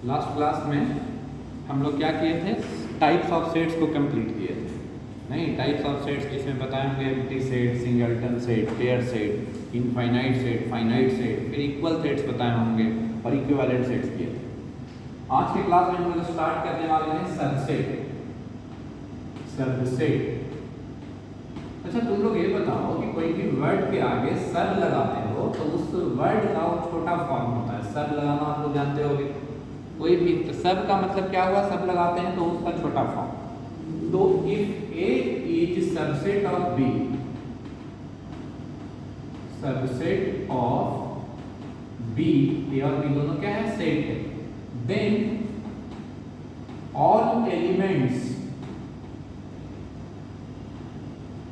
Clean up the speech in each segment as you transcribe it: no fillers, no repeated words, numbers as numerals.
Last class में हम लोग क्या किए थे, टाइप्स ऑफ सेट्स को कंप्लीट किए थे। नहीं, टाइप्स ऑफ सेट्स जिसमें बताए होंगे empty set, singleton set, pair set, infinite set, finite set, फिर इक्वल सेट्स बताए होंगे और इक्विवेलेंट सेट्स किए थे। आज के क्लास में हम लोग स्टार्ट करने वाले हैं सबसेट। सबसेट। अच्छा, तुम लोग ये बताओ कि कोई भी वर्ड के आगे सब लगाते हो तो उस वर्ड का छोटा फॉर्म होता है। सब लगाना आप लोग जानते होगे। कोई भी सब का मतलब क्या हुआ, सब लगाते हैं तो उसका छोटा फॉर्म। तो if A is subset of B, subset of B, A और बी दोनों क्या है, सेट है, then all elements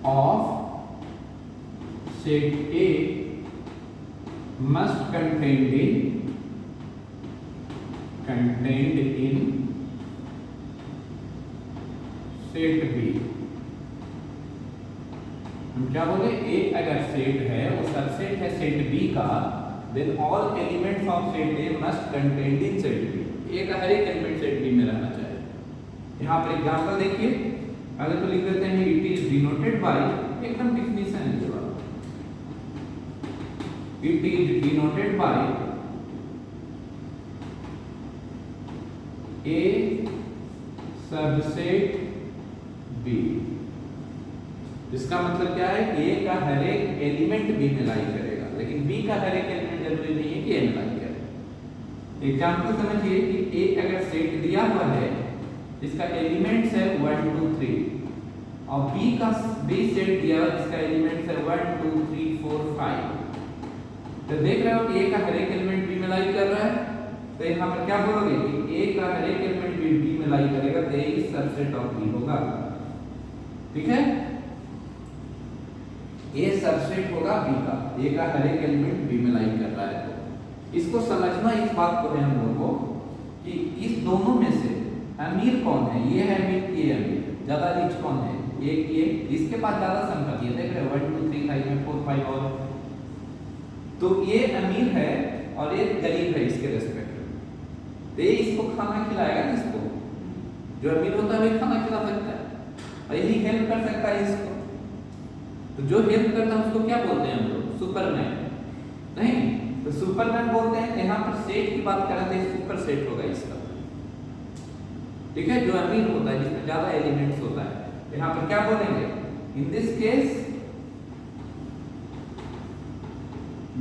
of set A must contained in set B। हम क्या बोले, A अगर सेट है, वो सबसेट है सेट B का, then all elements of set A must contained in set B। A का हर एक एलिमेंट सेट B में रहना चाहिए। यहाँ पर एग्जांपल देखिए, अगर तो लिख देते हैं इट इज डिनोटेड बाय, एकदम डिफिनेशन है ये वाला, it is denoted by A subset B. इसका मतलब क्या है, ए का हर एक एलिमेंट बी में लाई करेगा, लेकिन बी का हर एक एलिमेंट जरूरी नहीं है कि ए में लाई करे। एग्जांपल समझिए कि ए अगर सेट दिया हुआ है, इसका एलिमेंट्स है 1 2 3, और बी का बी सेट दिया है जिसका एलिमेंट्स है 1 2 3 4 5। तो देख रहे हो कि ए का हर एक एलिमेंट बी में लाई कर रहा है, तो यहाँ पर क्या बोलोगे कि ए का हर एक एलिमेंट बी में लाई करेगा, तो ए इज सबसेट ऑफ बी होगा। ठीक है, ए सबसेट होगा बी का, ए का हर एक एलिमेंट बी में लाई कर रहा है। तो इसको समझना, इस बात को है हम लोग को कि इस दोनों में से अमीर कौन है, ये है अमीर, ये अमीर, ज्यादा रिच कौन है, ये इसके पास ज्यादा संपत्ति है। देख रहे हो 1 2 3 5 में 4 5 और, तो ये अमीर है और ये गरीब है इसके रेस्पेक्ट में, तो ये इसको खाना खिलाएगा ना, इसको जो अमीर होता है वही खाना खिला सकता है और यही हेल्प कर सकता है इसको। तो जो हेल्प करता है उसको क्या बोलते हैं हम लोग, सुपरमैन। नहीं, तो सुपरमैन बोलते हैं। यहाँ पर सेट की बात कर रहे थे, सुपर सेट होगा इसका। ठीक है, जो अमीर होता है, जिसमें ज्यादा एलिमेंट्स होता है, यहाँ पर क्या बोलेंगे, in this case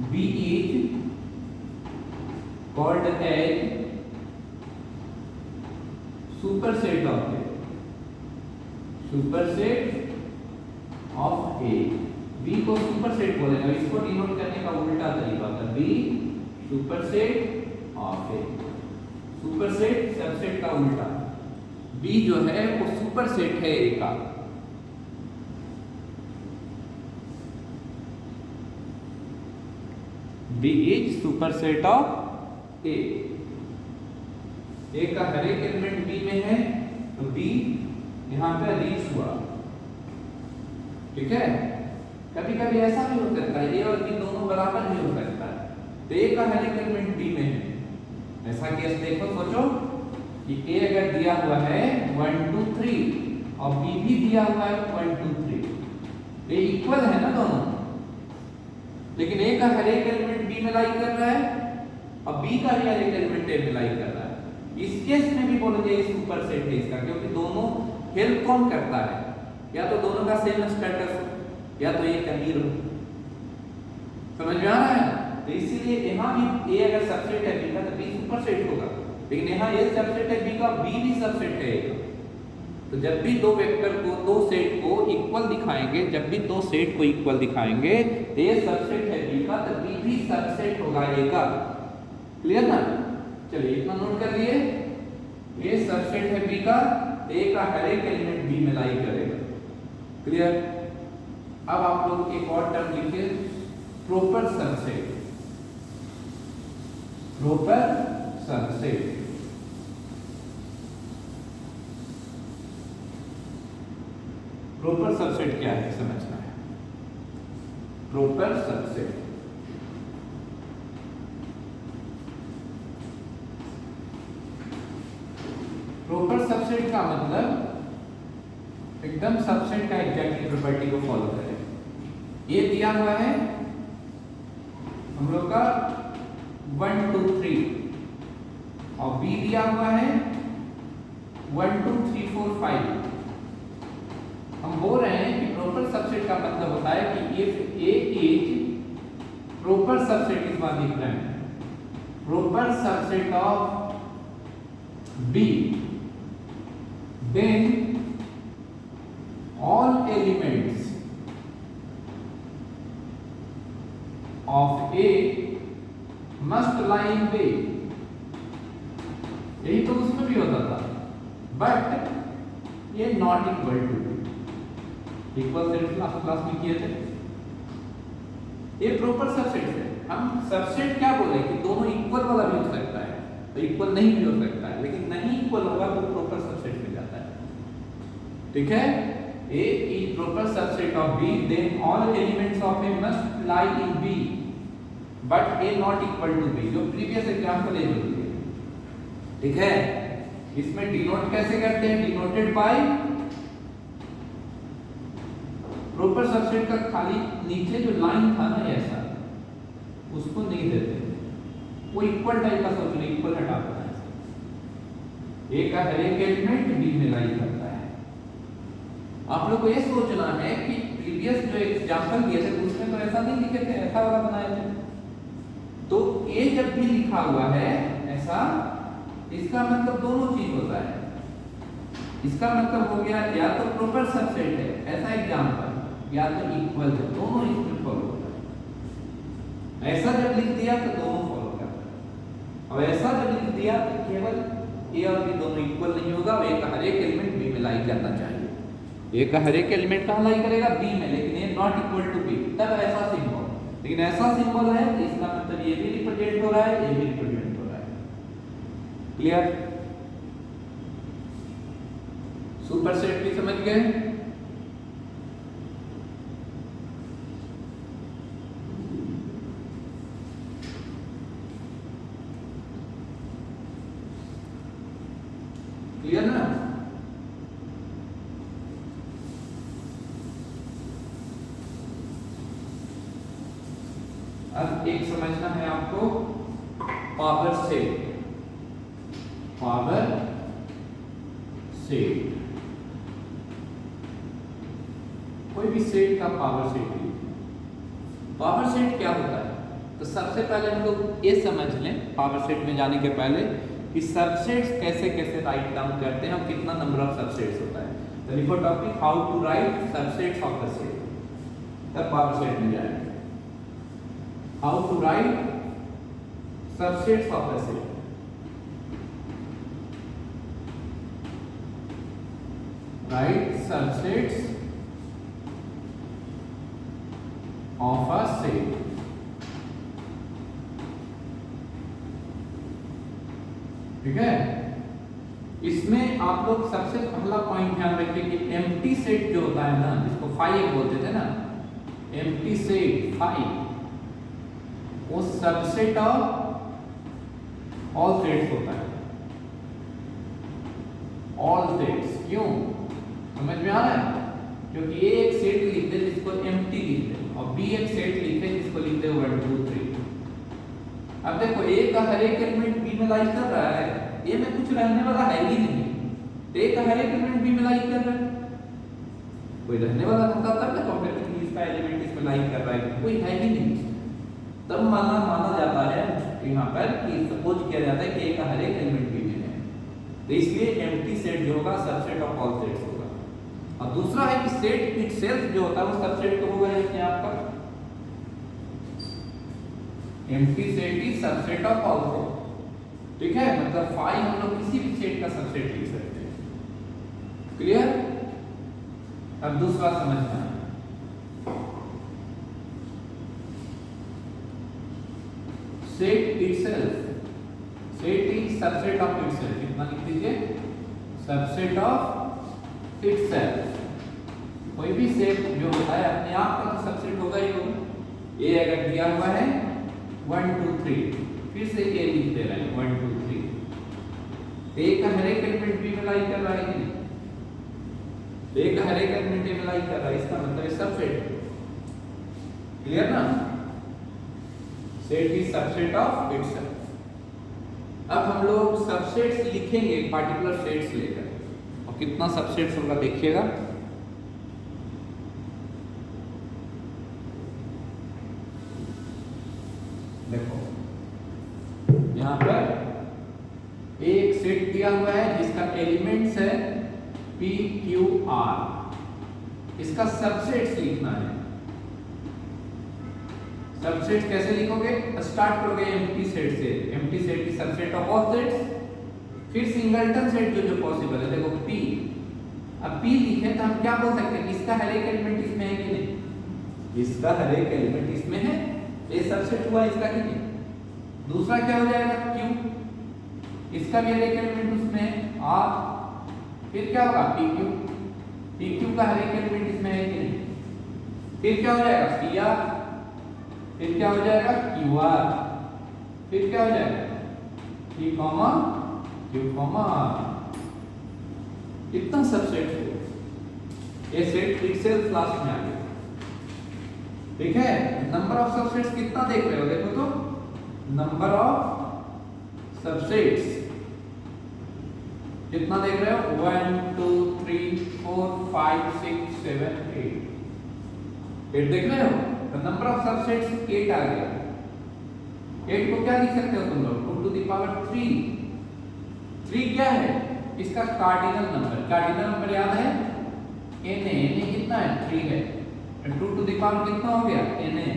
B is called as superset of A, superset of A। B को सुपरसेट बोलेंगे, इसको डिनोट करने का उल्टा तरीका होता है, B superset of A। Superset subset का उल्टा, B जो है वो सुपरसेट है A का। B is superset of A। A का हर एक एलिमेंट B में है, तो B यहाँ पे रीच हुआ। ठीक है, कभी कभी ऐसा भी हो सकता है, A और B दोनों बराबर भी हो सकता है, तो A का हर एक एलिमेंट B में है। ऐसा केस देखो, सोचो कि A अगर दिया हुआ है 1 2 3 और B भी दिया हुआ है 1 2 3, ये इक्वल है ना दोनों, लेकिन A का हर एक एलिमेंट B में लाई कर रहा है और B का भी हर एक एलिमेंट A में लाई कर रहा है। इस केस में भी बोलोगे ये सुपरसेट है इसका, क्योंकि दोनों हेल्प कौन करता है, या तो दोनों का सेम स्टेटस हो, या तो एक अमीर हो। समझ में आ रहा है? तो इसीलिए यहाँ भी A अगर सबसेट है B का, तो B सुपरसेट होगा, लेकिन यहाँ A सबसेट है B का, B भी सबसेट है A का। तो जब भी दो वेक्टर को, दो सेट को इक्वल दिखाएंगे, जब भी दो सेट को इक्वल दिखाएंगे, तो ये सबसेट है B का, तो B भी सबसेट होगा A का। क्लियर ना? चलिए इतना नोट कर लिए, ये सबसेट है B का, A का हर एक एलिमेंट B में लाई करेगा। क्लियर? अब आप लोग एक और टर्म लिखिए, proper subset. Proper subset, proper subset क्या है समझना है। प्रॉपर सबसेट, प्रॉपर सबसेट का मतलब एकदम सबसेट का एग्जैक्टली प्रॉपर्टी को फॉलो करे। ये दिया हुआ है हम लोग का 1 2 3 और बी दिया हुआ है 1 2 3 4 5। हम बोल रहे हैं कि प्रॉपर सबसेट का मतलब होता है कि if A is proper subset is one different proper subset of B then all elements of A must lie in B। यही तो उसमें भी होता था, बट ये not equal to equal set class में किए थे। ये प्रॉपर सबसेट है। हम सबसेट क्या बोले कि दोनों इक्वल वाला भी हो सकता है तो इक्वल नहीं भी हो सकता है, लेकिन नहीं इक्वल होगा तो प्रॉपर सबसेट में जाता है। ठीक है, A is proper subset of B, then all elements of A must lie in B, but A not equal to B। जो प्रीवियस एग्जांपल है जो दिए, ठीक है, इसमें डिनोट कैसे करते हैं? डिनोटेड बाय प्रॉपर सबसेट का खाली नीचे जो लाइन था ना ऐसा, उसको नहीं देते, वो इक्वल टाइप का सोच लो, इक्वल हटा देना है। A का हर एक एलिमेंट B में लाई करता है। आप लोग को ये सोचना है कि प्रीवियस जो एग्जांपल दिए थे उसमें तो ऐसा नहीं लिखे थे, ऐसा वाला बनाए थे। तो ए जब भी लिखा हुआ है ऐसा, इसका मतलब दोनों चीज होता है। इसका मतलब हो गया या तो प्रॉपर सबसेट है ऐसा एग्जांपल, या तो इक्वल है, दोनों इसमें फॉलो होता है। ऐसा जब लिख दिया तो दोनों फॉलो करता है, और ऐसा जब लिख दिया तो केवल ए और बी दोनों इक्वल नहीं होगा, ए का हर एक एलिमेंट बी में लाई करना चाहिए। ए का हर एक एलिमेंट कहाँ लाई करेगा? बी में, लेकिन ए नॉट इक्वल टू बी, तब ऐसा सिंबल। लेकिन ऐसा सिंबल है तो इसका मतलब ये भी रिप्रेजेंट हो रहा है, ये भी रिप्रेजेंट हो रहा है। क्लियर? सुपरसेट भी समझ गए? क्लियर ना? अब एक समझना है आपको पावर सेट। पावर सेट, कोई भी सेट का पावर सेट लीजिए। पावर सेट क्या होता है? तो सबसे पहले हम लोग ये समझ लें पावर सेट में जाने के पहले कि सबसेट्स कैसे कैसे राइट डाउन करते हैं और कितना नंबर ऑफ सबसेट्स होता है। तो लिखो topic how to write subsets of the set, तब पावर सेट में जाएंगे। How to write subsets of a set? Write subsets of a set। ठीक है, इसमें आप लोग सबसे पहला पॉइंट ध्यान रखिए कि एम्प्टी सेट जो होता है ना, जिसको फाइव बोलते थे ना, एम्प्टी सेट फाइव, वो सबसेट ऑफ ऑल सेट्स होता है। ऑल सेट्स क्यों? समझ में आ रहा है? क्योंकि ए एक सेट लिख दे जिसको एम्प्टी लिख दे, और बी एक सेट लिखे जिसको लिख दे 1 2 3। अब देखो ए का हर एक एलिमेंट बी में लाई कर रहा है, ए में कुछ रहने वाला है ही नहीं, तो ए का हर एक एलिमेंट बी में लाई कर रहा है। कोई रहने वाला रहता तब ना कंपेयर करके इसका एलिमेंट इसमें लाई कर रहा है, कोई है ही नहीं। तब माना जाता है यहाँ पर कि सपोज किया जाता है कि ए का हर एक एलिमेंट बी में है, तो इसलिए एम्प्टी सेट जो होगा सबसेट ऑफ ऑल सेट्स होगा। और दूसरा है कि सेट इटसेल्फ जो होता है वो सबसेट तो होगा ही आपका। Empty set is subset of all set. ठीक है, मतलब फाइव हम लोग किसी भी सेट का सबसेट लिख सकते हैं। क्लियर? अब दूसरा समझना है, set itself, set is subset of itself. कितना लिख दीजिए? Subset of itself. कोई भी सेट जो होता है अपने आप का तो सबसेट होगा ही होगा। ए अगर दिया हुआ है 1 2 3, फिर से ए लिख दे रहे हैं 1 2 3, ए का हर एक एलिमेंट बी में लाई कर रहा है कि नहीं? तो एक हर एक एलिमेंट में लाई कर रहा है, इसका मतलब सबसेट। क्लियर ना? Set is subset of itself. अब हम लोग सबसेट्स लिखेंगे पार्टिकुलर सेट्स लेकर, और कितना सबसेट्स होगा देखिएगा। देखो यहां पर एक सेट दिया हुआ है जिसका एलिमेंट्स है P Q R, इसका सबसेट्स लिखना है। सबसेट्स कैसे लिखोगे? स्टार्ट करोगे एम्प्टी सेट से, एम्प्टी सेट की सबसेट ऑफ ऑल सेट्स, फिर सिंगलटन सेट जो जो पॉसिबल है। देखो P, अब P लिखे तो हम क्या बोल सकते हैं? इसका हर एक एलिमेंट इसमें है कि नहीं? इसका हर एक एलिमेंट इसमें है, ये सबसेट हुआ इसका कि नहीं? दूसरा क्या हो जाएगा? Q, इसका भी हर एक एलिमेंट उसमें है R, फिर क्या होगा? PQ, PQ का हर एक एलिमेंट इसमें है कि नहीं? फिर क्या हो जाएगा? PR, फिर क्या हो जाएगा? QR, फिर क्या हो जाएगा? P, Q, R। कितना सबसेट है? ये सेट इटसेल्फ लास्ट में आ गया। ठीक है, नंबर ऑफ सबसेट्स कितना देख रहे हो? देखो तो नंबर ऑफ सबसेट्स कितना देख रहे हो? 1 2 3 4 5 6 7 8 देख रहे हो? तो नंबर ऑफ सबसेट्स 8 आ गया। 8 को क्या लिख सकते हो तुम लोग? 2 टू द पावर 3। 3 क्या है? इसका कार्डिनल नंबर। कार्डिनल नंबर याद है? Na कितना है? 3 है। 2 टू द पावर कितना हो गया? Na।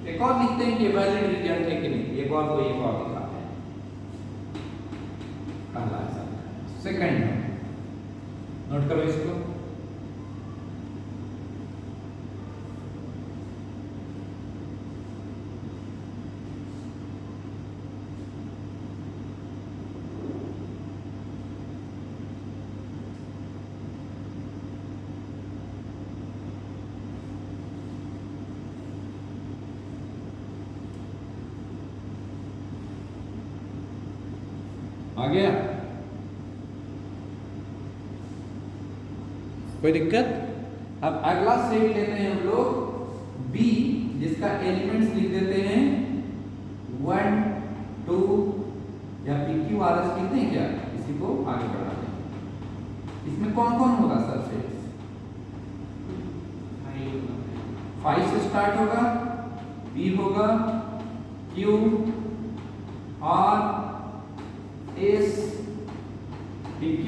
एक और लिखते हैं कि वैलिड रिजल्ट है कि नहीं, एक और कोई एक और दिखाते हैं। पहला सेकंड नोट करो इसको। आ गया? कोई दिक्कत? अब अगला सेट लेते हैं हम लोग B, जिसका एलिमेंट्स लिख देते हैं 1 2 या PQRS लिखते हैं क्या? इसी को आगे बढ़ाते हैं। इसमें कौन कौन होगा सबसेट्स? 5 से स्टार्ट होगा, P होगा, Q R S PQ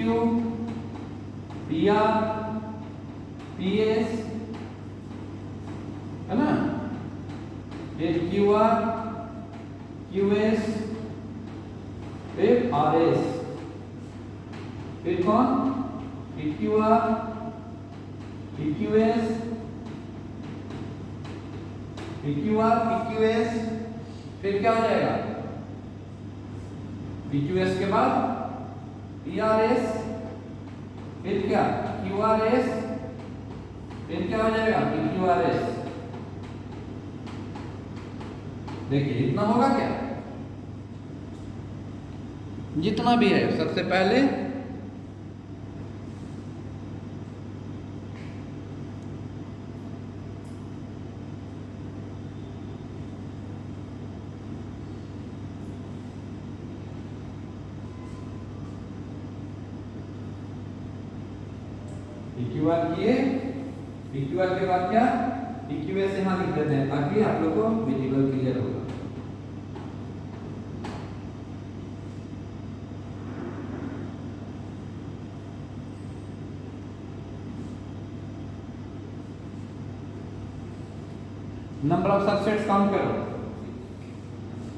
PR PS है ना, फिर QR QS, फिर RS, फिर कौन? PQR PQS PQR PQS, फिर क्या हो जाएगा? PQS के बाद PRS, फिर क्या? QRS, फिर क्या हो जाएगा? PQRS। देखिए इतना होगा क्या? जितना भी है सबसे पहले PQR किए, PQR के बाद क्या? PQS यहाँ लिख देते हैं ताकि आप लोग को विजुअल क्लियर होगा। नंबर ऑफ सबसेट्स काउंट करो।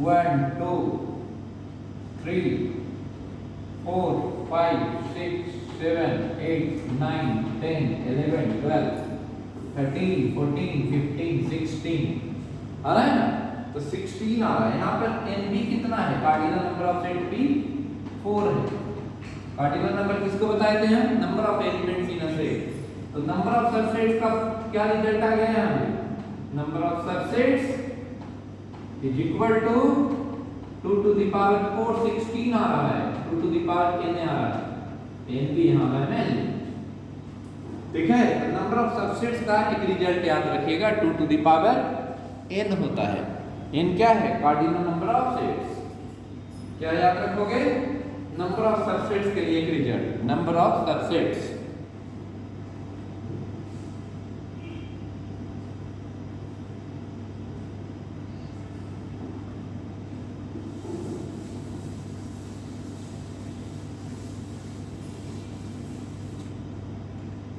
1 2 3 4 5 6 7 8 9 10 11 12 13 14 15 16 आ रहा है ना? तो 16 आ रहा है। यहाँ पर NB कितना है? Cardinal number of set P 4 है। कार्डिनल नंबर किसको बताए थे हम? Number of elements in a set. तो नंबर ऑफ सबसेट्स का क्या रिजल्ट आ गया है? Number of subsets is equal to 2 to the power 4 16 आ रहा है। 2 to to the power n आ रहा है, n भी यहाँ पर है n। ठीक है, नंबर ऑफ सबसेट्स का एक रिजल्ट याद रखिएगा 2 टू द पावर n होता है। n क्या है? Cardinal number of sets. क्या याद रखोगे? नंबर ऑफ सबसेट्स के लिए एक result, number of subsets.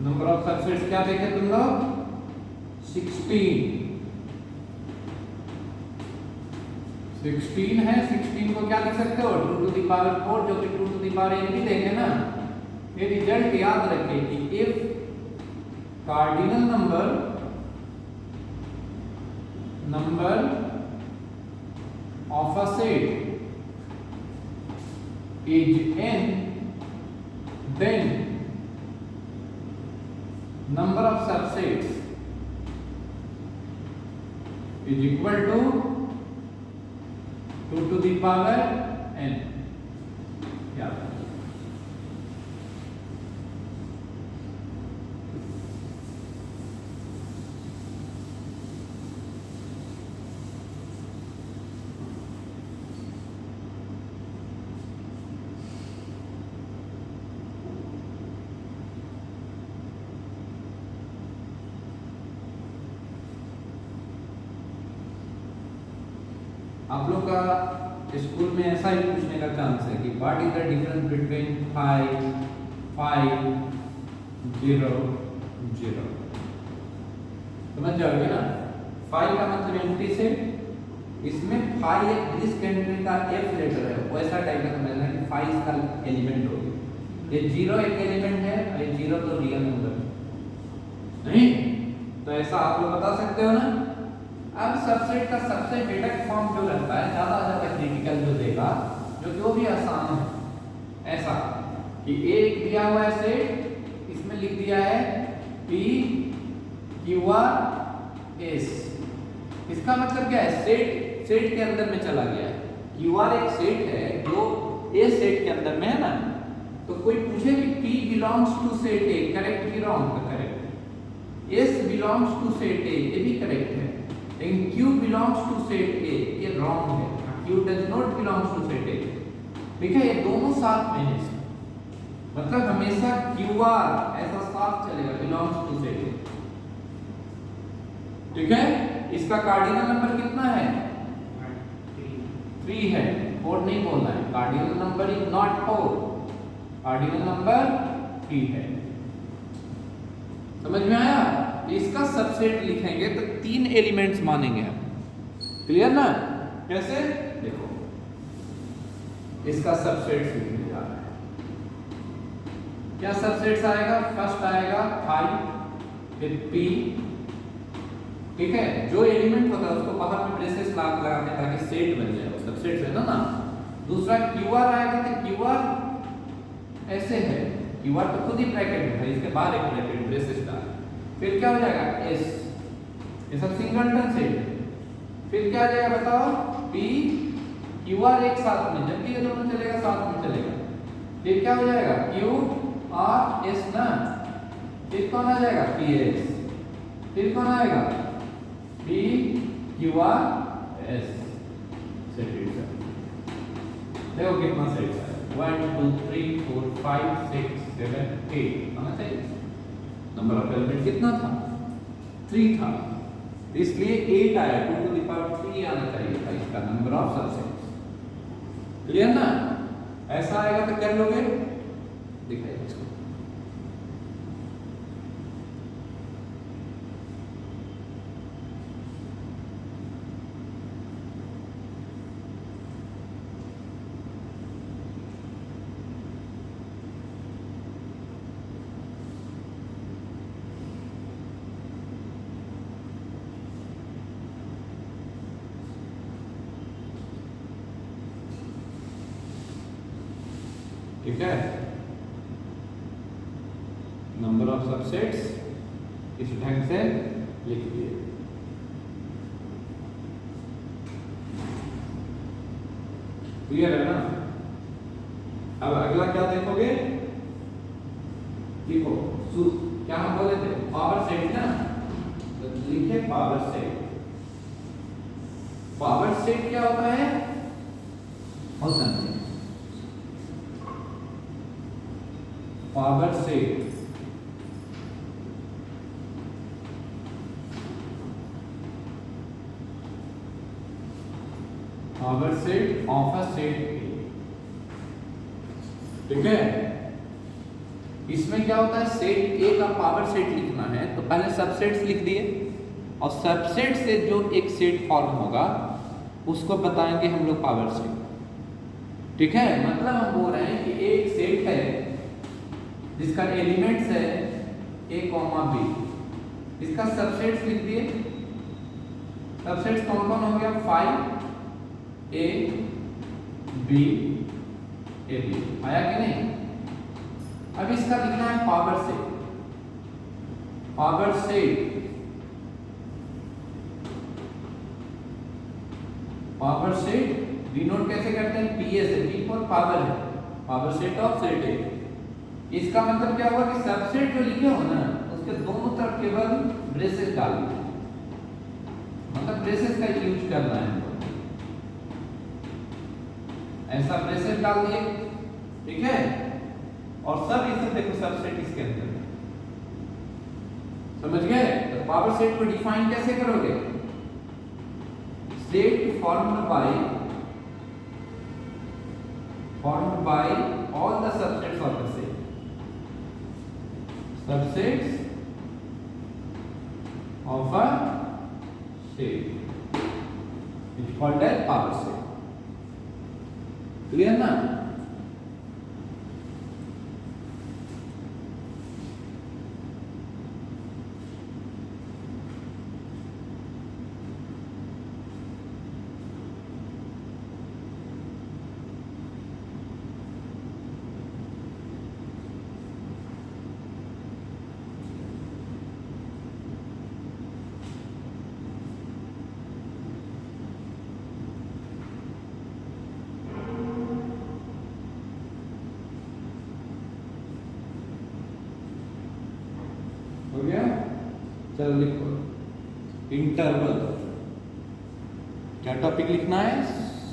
Number of subsets क्या देखे तुम लोग? 16 है। 16 को क्या लिख सकते हो? 2 टू द पावर 4, जो कि 2 टू द पावर n भी देखे ना। ये रिजल्ट याद रखिए कि if cardinal number of a set is n, then number of subsets is equal to 2 to the power n। याद रखिए। आप लोग का स्कूल में ऐसा ही पूछने का चांस है कि what is the difference between 5, 5, 0, 0। समझ जाओगे ना? 5 का मतलब एम्प्टी सेट। इसमें 5 एक डिस्क एंट्री का f लेटर है, वैसा टाइप का समझना कि 5 इसका एलिमेंट होगी। ये 0 एक एलिमेंट है, और ये 0 तो रियल नंबर नहीं। तो ऐसा आप लोग बता सकते हो ना। अब सबसेट का सबसे बेसिक फॉर्म जो रहता है, ज्यादा क्रिटिकल जो देगा, जो भी आसान है, ऐसा कि एक दिया हुआ है सेट, इसमें लिख दिया है P Q R S। इसका मतलब क्या है? सेट के अंदर में चला गया है। Q R एक सेट है जो A सेट के अंदर में है ना। तो कोई पूछे कि P belongs to set A, correct की रॉन्ग? तो correct. S belongs to set A, ये भी करेक्ट है। लेकिन Q belongs to set A, ये wrong है। Q does not belongs to set A। ठीक है, ये दोनों साथ में है, मतलब हमेशा QR ऐसा साथ चलेगा, belongs to set A। ठीक है, इसका कार्डिनल नंबर कितना है? 3 है। 4 नहीं बोलना है। Cardinal number is not 4, cardinal number 3 है। समझ में आया? इसका सबसेट लिखेंगे तो 3 एलिमेंट्स मानेंगे हम। क्लियर ना? कैसे? देखो, इसका सबसेट लिखने जा रहा है। क्या सबसेट्स आएगा? फर्स्ट आएगा 5, फिर P। ठीक है, जो एलिमेंट होता है उसको बाहर में ब्रेसेस लगा के ताकि सेट बन जाए, वो सबसेट है ना। दूसरा QR आएगा, तो QR ऐसे है, QR तो खुद ही ब्रैकेट में है, इसके बाहर एक ब्रैकेट ब्रेसेस डाल। फिर क्या हो जाएगा? S, ये सब सिंगलटन सेट। फिर क्या आ जाएगा बताओ? P QR एक साथ में, जब भी ये दोनों चलेगा साथ में चलेगा। फिर क्या हो जाएगा? Q R S ना। फिर कौन आ जाएगा? PS। फिर कौन आएगा? P Q R S। Set देखो कितना सेट है। 1 2 3 4 5 6 7 8 आना चाहिए। नंबर ऑफ एलिमेंट कितना था? 3 था, इसलिए 8 आया। 2 टू द पावर 3 आना चाहिए था इसका नंबर ऑफ सबसेट्स। क्लियर ना? ऐसा आएगा तो कर लोगे। दिखाइए इसको। ठीक है, नंबर ऑफ सबसेट्स इस ढंग से लिख दिए। क्लियर है ना? अब अगला क्या देखोगे, देखो क्या हम बोले थे, पावर सेट ना, तो लिखे पावर सेट। पावर सेट क्या होता है, और समझिए power set power set of a set ए, ठीक है। इसमें क्या होता है, सेट ए का पावर सेट लिखना है तो पहले सबसेट्स लिख दिए, और सबसेट से जो एक सेट फॉर्म होगा उसको बताएंगे हम लोग पावर सेट, ठीक है। मतलब हम बोल रहे हैं कि एक सेट है जिसका एलिमेंट्स है ए कॉमा बी, इसका सबसेट्स लिख दिए। सबसेट्स कौन कौन हो गया, 5 ए बी ए बी, आया कि नहीं। अब इसका लिखना है power set. Power set power set denote कैसे करते हैं, पीए से, पी फॉर पावर है, पावर सेट ऑफ सेट ए। इसका मतलब क्या हुआ कि सबसेट जो लिखे हो ना उसके दोनों तरफ केवल ब्रेसेस डाल दीजिए, मतलब ब्रेसेस का यूज करना है, ऐसा ब्रेसेस डाल दिए, ठीक है। और सब इसे देखो सबसेट इसके अंदर, समझ गए। तो पावर सेट को डिफाइन कैसे करोगे, set formed by all the subsets of the set, subsets of a set, it's called as power set, clear ना। हो गया, चलो लिखो इंटरवल। क्या टॉपिक लिखना है,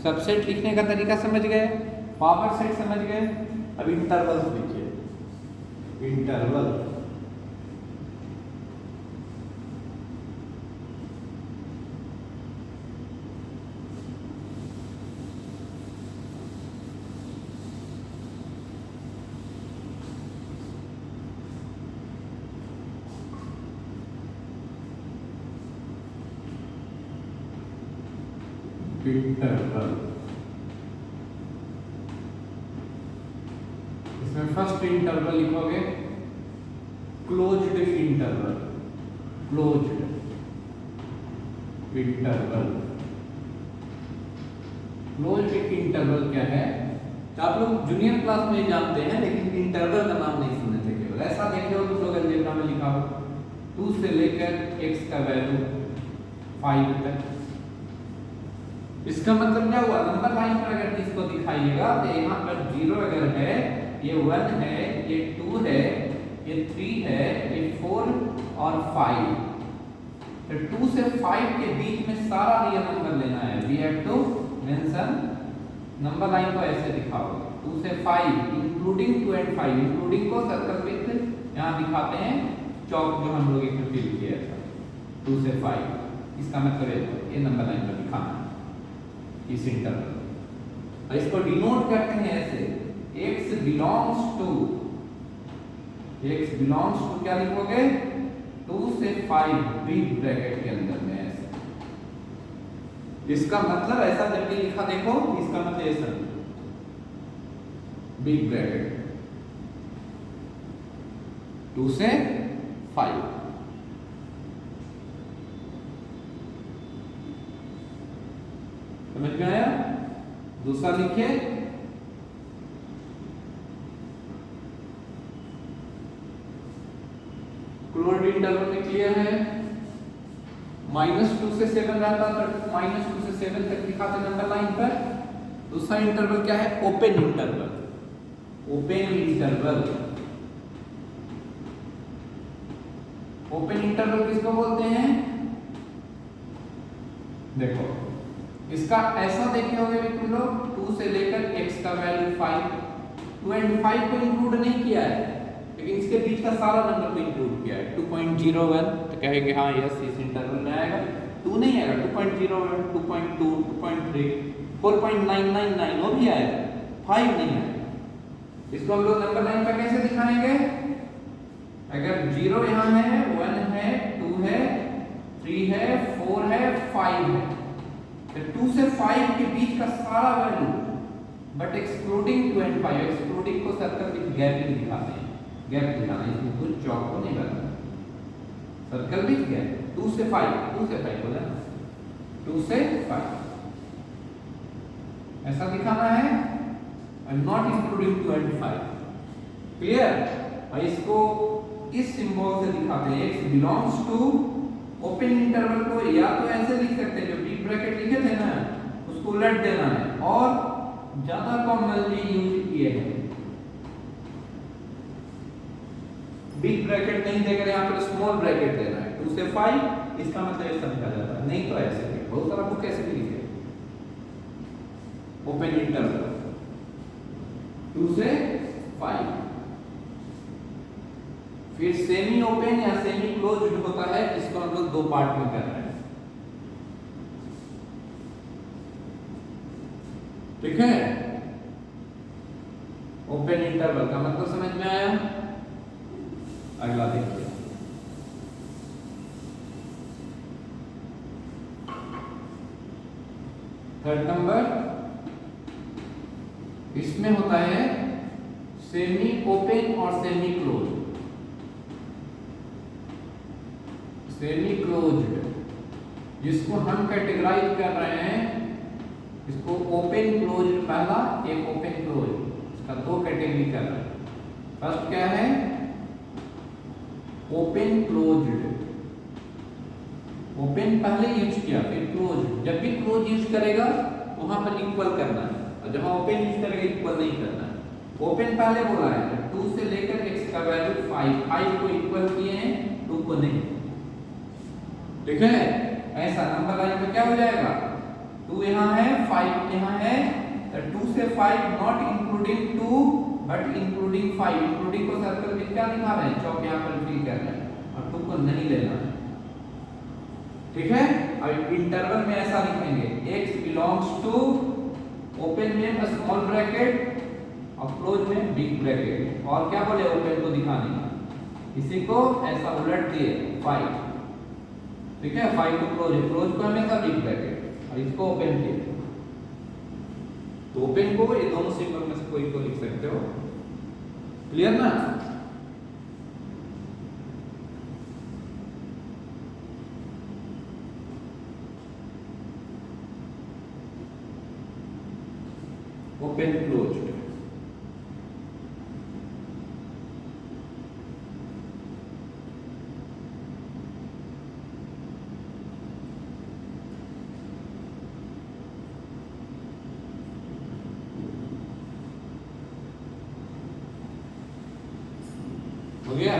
सबसेट लिखने का तरीका समझ गए, पावर सेट समझ गए, अब इंटरवल लिखिए। इंटरवल इंटरवल, इसमें फर्स्ट इंटरवल लिखोगे closed interval, closed interval. Closed interval क्या है, तो आप लोग जूनियर क्लास में जानते हैं, लेकिन इंटरवल का नाम नहीं सुने थे, केवल ऐसा देखे हो तो लोग अलजेब्रा में लिखा हो 2 से लेकर x का वैल्यू 5 तक। इसका मतलब क्या हुआ, नंबर लाइन पर अगर इसको दिखाइएगा तो यहाँ पर 0 अगर है, ये 1 है, ये 2 है, ये 3 है, ये 4 और 5, तो 2 से 5 के बीच में सारा रियल नंबर लेना है। We have to mention, number line को ऐसे दिखाओगे 2 से 5 इंक्लूडिंग 2 एंड 5, इंक्लूडिंग को सर्कल विथ यहाँ दिखाते हैं चौक जो हम लोग इसमें फिल किया था, 2 से 5, इसका मतलब ये नंबर लाइन पर दिखाना है इस इंटरवल। और इसको डिनोट करते हैं ऐसे, x बिलोंग्स टू क्या लिखोगे, 2 से 5 बिग ब्रैकेट के अंदर में ऐसे। इसका मतलब ऐसा जब भी लिखा देखो, इसका मतलब ऐसा बिग ब्रैकेट 2 से 5। समझ में आया। दूसरा लिखिए क्लोज्ड इंटरवल में क्लियर है, -2 से 7 रहता है, -2 से 7 तक दिखाते नंबर लाइन पर। दूसरा इंटरवल क्या है, open interval. Open interval. Open interval किसको बोलते हैं? देखो इसका ऐसा देखे होंगे भी तुम लोग, 2 से लेकर x का वैल्यू 5, 2 एंड 5 को इंक्लूड नहीं किया है, लेकिन इसके बीच का सारा नंबर को इंक्लूड किया है। 2.01 तो कहेंगे हाँ यस इस इंटरवल में आएगा। 2 नहीं आएगा, 2.01, 2.2, 2.3, 4.999 वो भी आएगा, 5 नहीं आएगा। इसको हम लोग नंबर लाइन पर कैसे दिखाएंगे? अगर 0 यहाँ है, 1 है, 2 है, 3 है, 4 है, 5 है, तो 2 से 5 के बीच का सारा value, but excluding 2 and 5, excluding को सर्कल विद गैप ही दिखाते हैं। गैप दिखाना है, इसमें कुछ चौक को नहीं बनाना, सर्कल विद गैप। 2 से 5, 2 से 5 बोला ना, 2 से 5 ऐसा दिखाना है, and not including 2 and 5। Clear? और इसको इस सिंबल से दिखाते हैं। x belongs to open interval को या तो ऐसे लिख सकते हैं, जो बिग ब्रैकेट लिखे थे ना उसको उलट देना है, और ज्यादा कॉमनली यूज किए हैं बिग ब्रैकेट नहीं देकर यहाँ पर स्मॉल ब्रैकेट देना है। 2 से 5 इसका मतलब ऐसा लिखा जाता है, नहीं तो ऐसे भी बहुत सारा बुक ऐसे भी लिखे ओपन इंटरवल 2 से 5। फिर सेमी ओपन या सेमी क्लोज्ड होता है, इसको हम लोग 2 पार्ट में कर रहे हैं। ठीक है? ओपन इंटरवल का मतलब समझ में आया? अगला देखिए, थर्ड नंबर, इसमें होता है सेमी ओपन और सेमी क्लोज। सेमी क्लोज्ड जिसको हम कैटेगराइज कर रहे हैं, इसको ओपन क्लोज पहला, एक ओपन क्लोज, इसका 2 कैटेगरी कर रहे हैं। फर्स्ट क्या है? Open closed. ओपन पहले यूज किया, फिर क्लोज। जब भी क्लोज यूज करेगा वहां पर इक्वल करना है, और जहां ओपन यूज करेगा इक्वल नहीं करना है। ओपन पहले बोला है 2 से लेकर x का वैल्यू 5 को इक्वल किए हैं, 2 को नहीं। ठीक है? ऐसा नंबर लाइन में क्या हो जाएगा? 2 यहाँ है, 5 यहाँ है, तो 2 से 5 not including 2 but including 5। Including को सर्कल में क्या दिखा रहे हैं? चौक यहाँ पर फिल कर रहे हैं, और 2 को नहीं लेना है। ठीक है? अब इंटरवल में ऐसा लिखेंगे, x बिलोंग्स टू ओपन में स्मॉल ब्रैकेट और क्लोज में बिग ब्रैकेट। और क्या बोले ओपन को दिखाने का, इसी को ऐसा उलट दिए 5। ठीक है? 5 को क्लोज है, क्लोज को हमेशा बिग ब्रैकेट और इसको ओपन किया। तो ओपन को ये दोनों सिंबल में से कोई को लिख सकते हो। क्लियर ना? Open close. हो गया?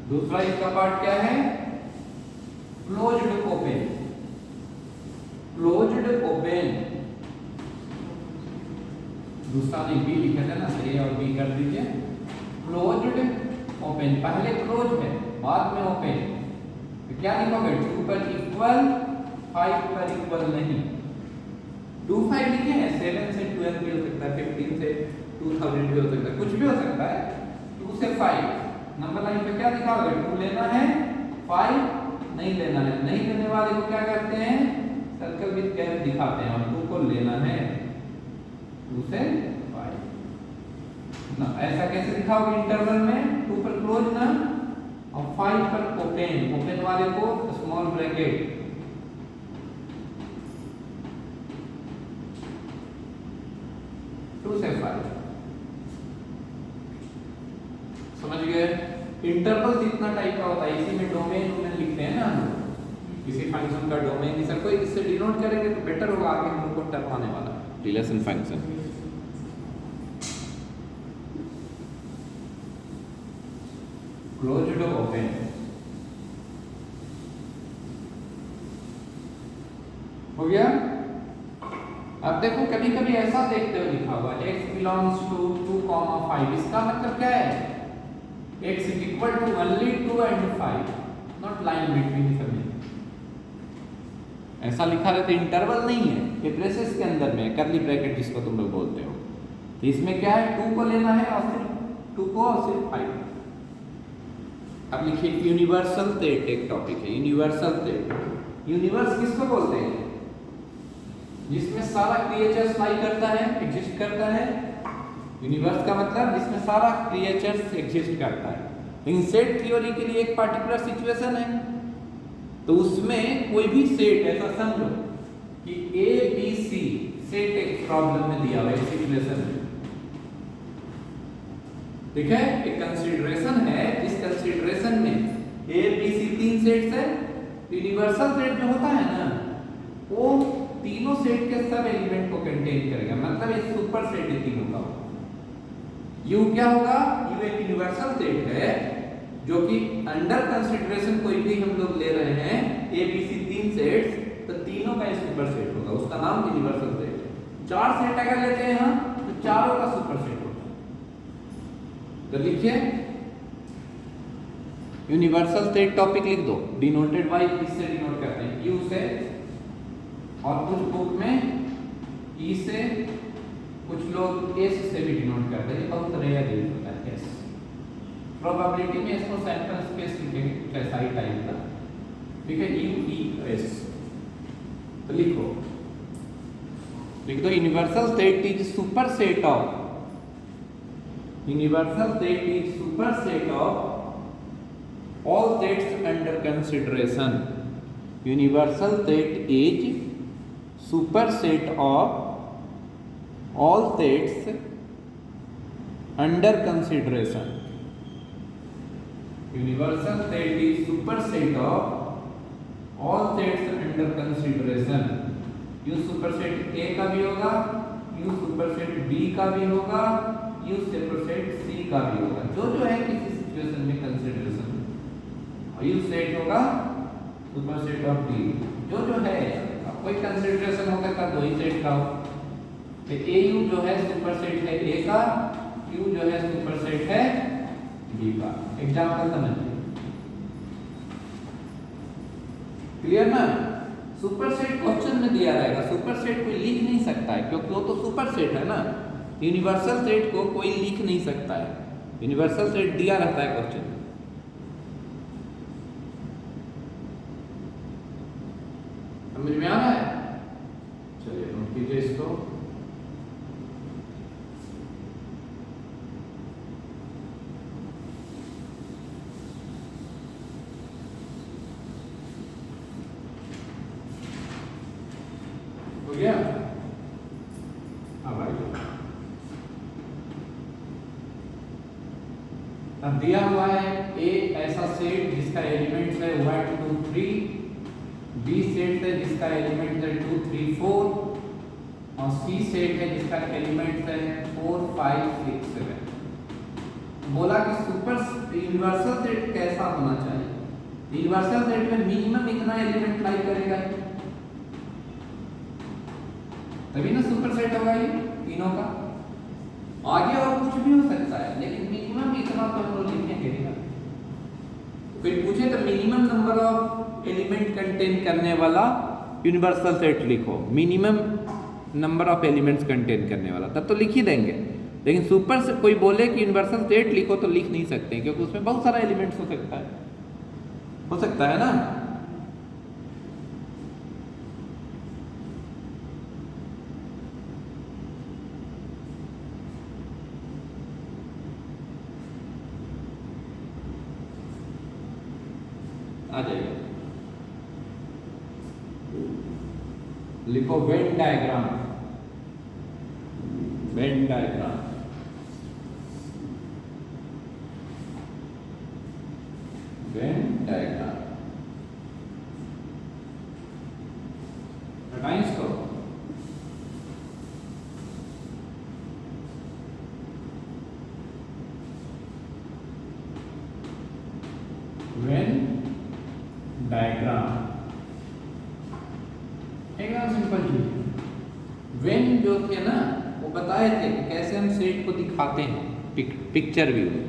दूसरा इसका पार्ट क्या है? Closed open. क्लोज्ड ओपन दूसरा नहीं, बी लिखे थे ना, ए और बी कर दीजिए। क्लोज्ड ओपन, पहले क्लोज है बाद में ओपन, तो क्या लिखोगे? 2 पर इक्वल, 5 पर इक्वल नहीं। 2 5 लिखे हैं, 7 से 12 भी हो सकता है, 15 से 2000 भी हो सकता है, कुछ भी हो सकता है। 2 से 5 नंबर लाइन पे क्या दिखाओगे? 2 लेना है, 5 नहीं लेना है। नहीं लेने वाले को क्या करते हैं? सर्कल विद गैप दिखाते हैं, और 2 को लेना है 2 से 5 ना। ऐसा कैसे दिखाओगे इंटरवल में? 2 पर क्लोज ना और 5 पर ओपन। ओपन वाले को स्मॉल ब्रैकेट, से 5। समझ गए? इंटरवल इतना टाइप का होता है, इसी में डोमेन लिखते हैं ना हम लोग, किसी फंक्शन का डोमेन। सर कोई इससे डिनोट करेंगे तो बेटर होगा, आगे हम लोग को टर्म आने वाला रिलेशन फंक्शन। Closed open. हो गया। अब देखो कभी कभी ऐसा देखते हो लिखा हुआ x बिलोंग्स टू 2,5, इसका मतलब क्या है? x is equal to only 2 and 5, not line between सभी। ऐसा लिखा रहता, इंटरवल नहीं है, ये ब्रेसेस के अंदर में करली ब्रैकेट जिसको तुम लोग बोलते हो। तो इसमें क्या है, 2 को लेना है और सिर्फ 2 को और सिर्फ 5। अब लिखिए यूनिवर्सल सेट, एक टॉपिक है यूनिवर्सल सेट। यूनिवर्स किसको बोलते हैं? जिसमें सारा क्रिएचर्स लाई करता है, एग्जिस्ट करता है। यूनिवर्स का मतलब जिसमें सारा क्रिएचर्स एग्जिस्ट करता है। लेकिन सेट थ्योरी के लिए एक पार्टिकुलर सिचुएशन है, तो उसमें कोई भी सेट ऐसा समझो कि ए बी सी सेट एक प्रॉब्लम में दिया हुआ है सिचुएशन में, ठीक है। एक कंसीडरेशन है, जिस कंसीडरेशन में ए बी सी 3 सेट्स है। यूनिवर्सल सेट जो होता है ना, वो तीनों सेट के सब एलिमेंट को कंटेन करेगा, मतलब ये सुपर सेट है तीनों का। यू क्या होगा? यू एक यूनिवर्सल सेट है जो कि अंडर कंसीडरेशन कोई भी हम लोग ले रहे हैं ए बी सी 3 सेट्स, तो तीनों का सुपर सेट होगा, उसका नाम यूनिवर्सल सेट है। 4 सेट अगर लेते हैं हम, तो चारों का सुपर सेट होगा। तो लिखिए यूनिवर्सल सेट टॉपिक लिख दो, डिनोटेड बाय, इससे डिनोट करते हैं यू से, और कुछ बुक में ई से, कुछ लोग एस से भी डिनोट करते हैं, बहुत रेयर यूज होता है एस। प्रोबेबिलिटी में इसको सैंपल स्पेस लिखेंगे कुछ ऐसा ही टाइप का, ठीक है, यू ई एस। तो लिख दो universal set is super set of, universal set is super set of all sets under consideration. Universal set is super set of all sets under consideration. Universal set is super set of all sets under consideration. You super set ए का भी होगा, you super set B का भी होगा, you super set सी का भी होगा, जो है किसी सिचुएशन में कंसिडरेशन। और यू सेट होगा सुपर सेट ऑफ डी, जो है। अब कोई कंसिडरेशन होगा का दो ही सेट का हो, तो ए यू जो है सुपर सेट है ए का, यू जो है सुपर सेट है बी का। एग्जांपल समझिए, क्लियर ना? सुपर सेट क्वेश्चन में दिया रहेगा, सुपर सेट कोई लिख नहीं सकता है, क्योंकि वो तो सुपर सेट है ना। यूनिवर्सल सेट को कोई लिख नहीं सकता है, यूनिवर्सल सेट दिया रहता है क्वेश्चन में। समझ में आ रहा है? चलिए नोट कीजिए इसको। हो गया? अब आइए, अब दिया हुआ है ए ऐसा सेट जिसका एलिमेंट्स है 1 2 3, बी सेट है जिसका एलिमेंट्स है 2 3 4, और सी सेट है जिसका एलिमेंट्स है 4 5 6 7। बोला कि सुपर यूनिवर्सल सेट कैसा होना चाहिए? यूनिवर्सल सेट में मिनिमम इतना एलिमेंट लाई करेगा, तभी ना सुपर सेट होगा ये तीनों का। आगे और कुछ भी हो सकता है, लेकिन मिनिमम इतना तो हम लोग लिखेंगे ना। फिर पूछे तो minimum number of element contain करने वाला यूनिवर्सल सेट लिखो, minimum number of elements contain करने वाला, तब तो लिख ही देंगे। लेकिन सुपर से कोई बोले कि यूनिवर्सल सेट लिखो तो लिख नहीं सकते, क्योंकि उसमें बहुत सारा एलिमेंट्स हो सकता है ना। आ जाएगा, लिखो Venn diagram, Venn diagram. Venn diagram हटाएं इसको। डायग्राम एकदम सिंपल चीज। वेन जो थे ना वो बताए थे कि कैसे हम सेट को दिखाते हैं पिक्चर व्यू में,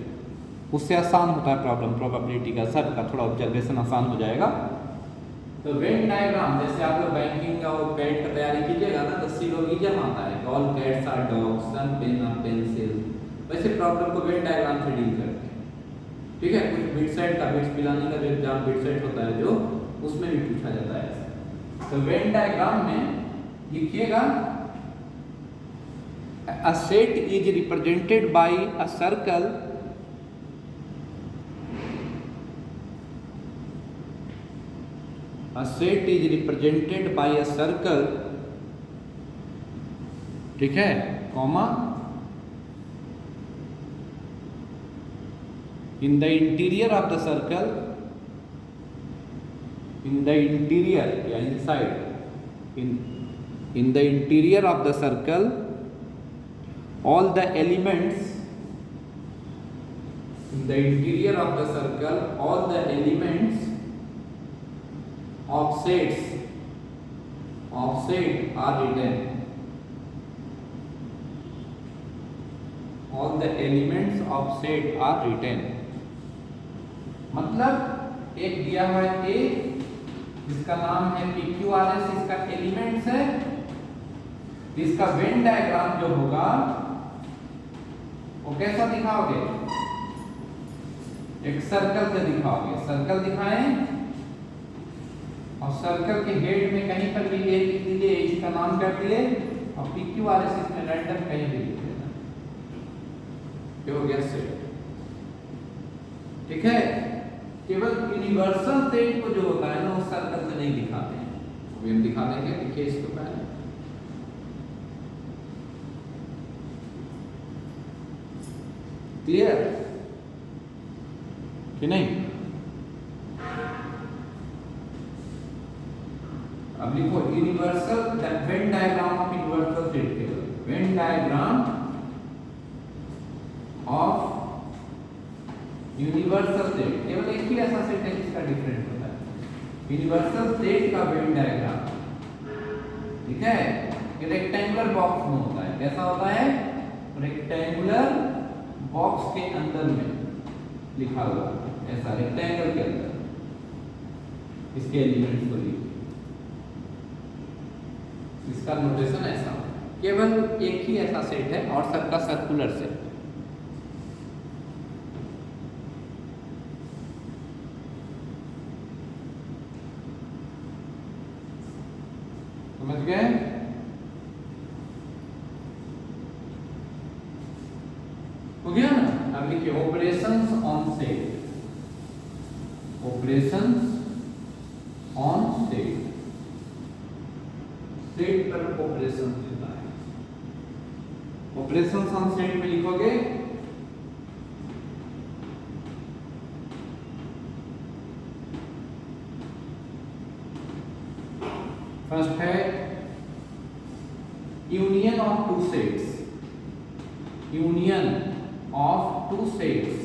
उससे आसान होता है प्रॉब्लम, प्रोबेबिलिटी का सब का थोड़ा ऑब्जर्वेशन आसान हो जाएगा। तो वेन डायग्राम जैसे आप लोग बैंकिंग और कैट का तैयारी कीजिएगा ना तो सिलोगिज्म आता है, all cats are dogs, sun pen are pencil, वैसे प्रॉब्लम को वेन डायग्राम से डील करते हैं। ठीक है, कुछ बिट सेट का, बिट्स पिलाने का जो एग्जाम बिट सेट होता है जो, उसमें भी पूछा जाता है ऐसा। तो वेन डायग्राम में लिखिएगा a set is represented by a circle ठीक है, comma in the interior of the circle, in the interior या inside, in the interior of the circle all the elements, in the interior of the circle all the elements of sets are written, all the elements of set are written। मतलब एक दिया हुआ है A जिसका नाम है PQRS, इसका elements है, इसका वेन डायग्राम जो होगा वो कैसा दिखाओगे, एक सर्कल से दिखाओगे, सर्कल दिखाएं और सर्कल के हेड में कहीं पर भी A लिख दीजिए, इसका नाम कर दिए और PQRS इसमें रैंडम कहीं भी लिख देना, ये हो गया सेट। ठीक है, केवल यूनिवर्सल सेट को जो होता है ना वो सर्कल से नहीं दिखाते हैं, अभी हम दिखा देंगे, देखिए इसको पहले। क्लियर कि नहीं? अब लिखो universal Venn diagram of universal set, केवल Venn diagram of universal set, केवल एक ही ऐसा सेट है जिसका डिफरेंट होता है, यूनिवर्सल सेट का वेन डायग्राम। ठीक है, ये रेक्टेंगुलर बॉक्स में होता है, कैसा होता है, रेक्टेंगुलर बॉक्स के अंदर में लिखा हुआ ऐसा, रेक्टेंगल के अंदर इसके एलिमेंट्स को लिखिए, इसका नोटेशन ऐसा, केवल एक ही ऐसा सेट है और सबका सर्कुलर सेट। समझ गए? हो गया ना? अब लिखिए operations on set, operations on set, set पर ऑपरेशन देता है। ऑपरेशंस ऑन सेट में लिखोगे फर्स्ट है union of two sets, union of two sets,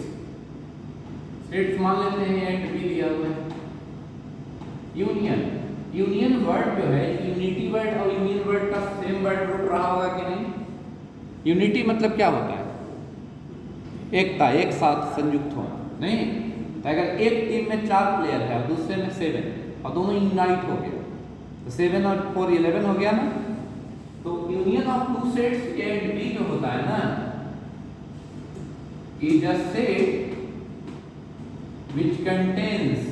sets मान लेते हैं एंड बी दिया हुआ है। यूनियन, यूनियन वर्ड जो है, यूनिटी वर्ड और यूनियन वर्ड का सेम वर्ड रूट रहा होगा कि नहीं? यूनिटी मतलब क्या होता है, एकता, एक साथ संयुक्त होना, नहीं? तो अगर एक टीम में 4 प्लेयर है और दूसरे में 7 और दोनों यूनाइट हो गया तो 7 और 4 11 हो गया ना। तो union of two sets A and B जो होता है ना, is a set which contains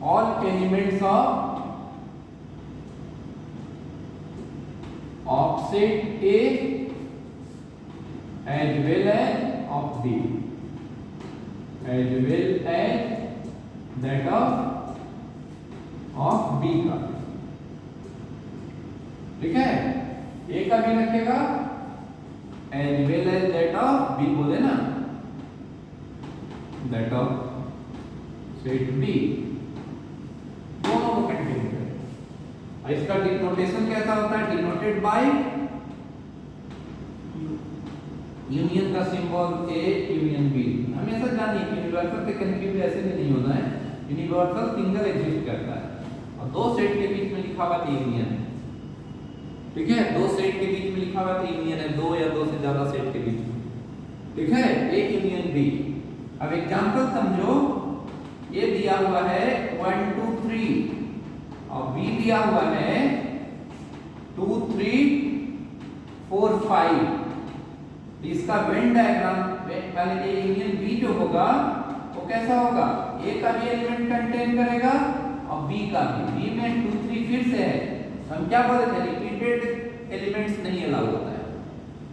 all elements of set A as well as of B, as well as that of B का। ठीक है, A का भी रखेगा as well as that of B, बोले ना, that of set B, दोनों को कंटेन करें। इसका डिनोटेशन कैसा होता है, डिनोटेड बाय यूनियन का सिंबल ए, यूनियन बी। हमेशा जानिए कि यूनिवर्सल से कंफ्यूज ऐसे भी नहीं होना है। यूनिवर्सल सिंगल एग्जिस्ट करता है और दो सेट के बीच में लिखा हुआ था यूनियन है, ठीक है। दो सेट के बीच में लिखा हुआ था यूनियन है, दो या दो से ज्यादा सेट के बीच में, ठीक है। A union B. अब एग्जांपल समझो, ये दिया हुआ है 1 2 3 और बी दिया हुआ है 2 3 4 5। इसका वेन डायग्राम पहले ए यूनियन बी जो होगा वो कैसा होगा, ए का भी एलिमेंट कंटेन करेगा और बी का भी। बी में 2 3 फिर से है, हम क्या बोले थे, रिपीटेड एलिमेंट्स नहीं अलाउ होता है।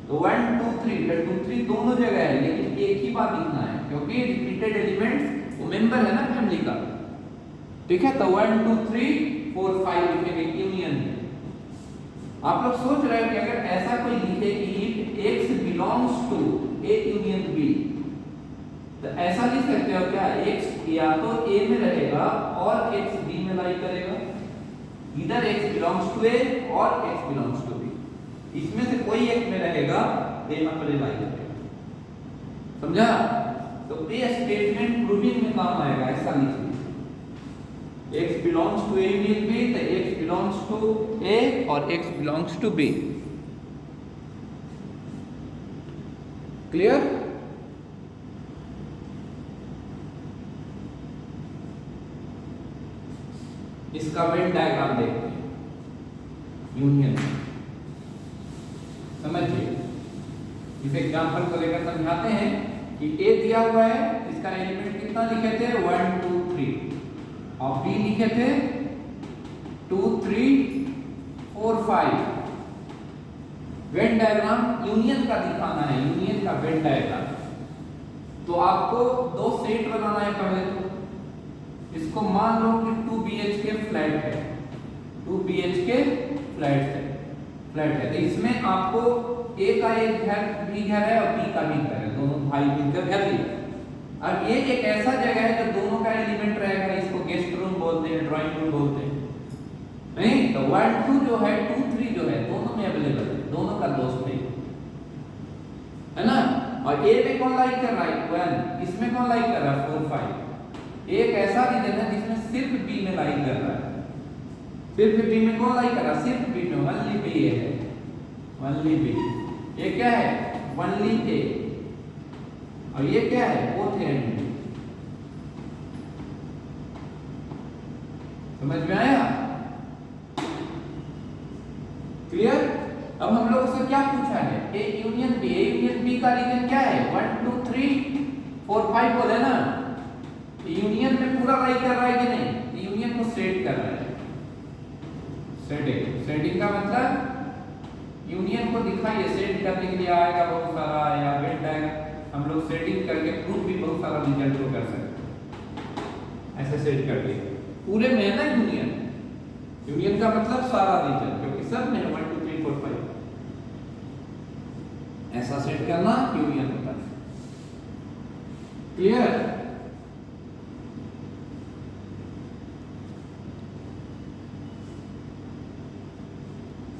तो 1 2 3 दोनों जगह है, लेकिन एक ही बात लिखना है क्योंकि रिपीटेड एलिमेंट्स वो मेंबर है ना फैमिली का, ठीक है। तो 1 2 3 4 5 लिखेंगे यूनियन में। आप लोग सोच रहे हो कि अगर ऐसा कोई लिखे कि x belongs to a union b, तो ऐसा लिख सकते हो क्या, x या तो a में रहेगा और x b में लाई करेगा। इधर x बिलोंग्स टू a और x बिलोंग्स टू b, इसमें से कोई एक में रहेगा, a अपने लाई करेगा, समझा। तो ये स्टेटमेंट प्रूविंग में काम आएगा, ऐसा लिखिए। x belongs to a union b, तो x belongs to a और x belongs to b। Clear? इसका वेन डायग्राम देखते हैं यूनियन, समझिए। इस एग्जांपल को लेकर समझाते हैं कि a दिया हुआ है, इसका एलिमेंट कितना लिखे थे 1 2 3 और b लिखे थे 2 3 4 5। वेन डायग्राम यूनियन का दिखाना है, यूनियन का वेन डायग्राम। तो आपको दो सेट बनाना है पहले। तो इसको मान लो कि 2 BHK फ्लैट है, 2 BHK फ्लैट है। तो इसमें आपको a का एक घर भी घर है और b का भी घर है, दोनों भाई मिलकर घर लिया। अब ये एक ऐसा जगह है जो दोनों का एलिमेंट रहेगा, इसको गेस्ट रूम बोलते हैं, ड्राइंग रूम बोलते हैं, नहीं। तो 1 2 जो है 2 3 जो है दोनों में अवेलेबल है, दोनों का दोस्त है ना। और ए में कौन लाइक कर रहा है 1, इसमें कौन लाइक कर रहा है 4 5। एक ऐसा रीजन है जिसमें सिर्फ बी में लाइक कर रहा है, सिर्फ बी में कौन लाइक कर रहा है, सिर्फ बी में ओनली बी है, ओनली बी। ये क्या है ओनली ए, और ये क्या है बोथ एंड। समझ में आया? क्लियर? अब हम लोग से क्या पूछा है, ए यूनियन बी का रीजन क्या है 1 2 3 4 5 बोले ना। यूनियन में पूरा लाइक कर रहा है कि नहीं, यूनियन को सेट कर रहा है। सेटिंग का मतलब यूनियन को दिखाइए, सेट करने के लिए आएगा बहुत सारा या वेट आएगा, हम लोग सेटिंग करके प्रूफ भी बहुत सारा रिजल्ट को कर सकते हैं। ऐसे सेट करके पूरे में है ना यूनियन का मतलब सारा रीजन, क्योंकि सब में 1 2 3 4 5 ऐसा सेट करना यूनियन होता है। क्लियर?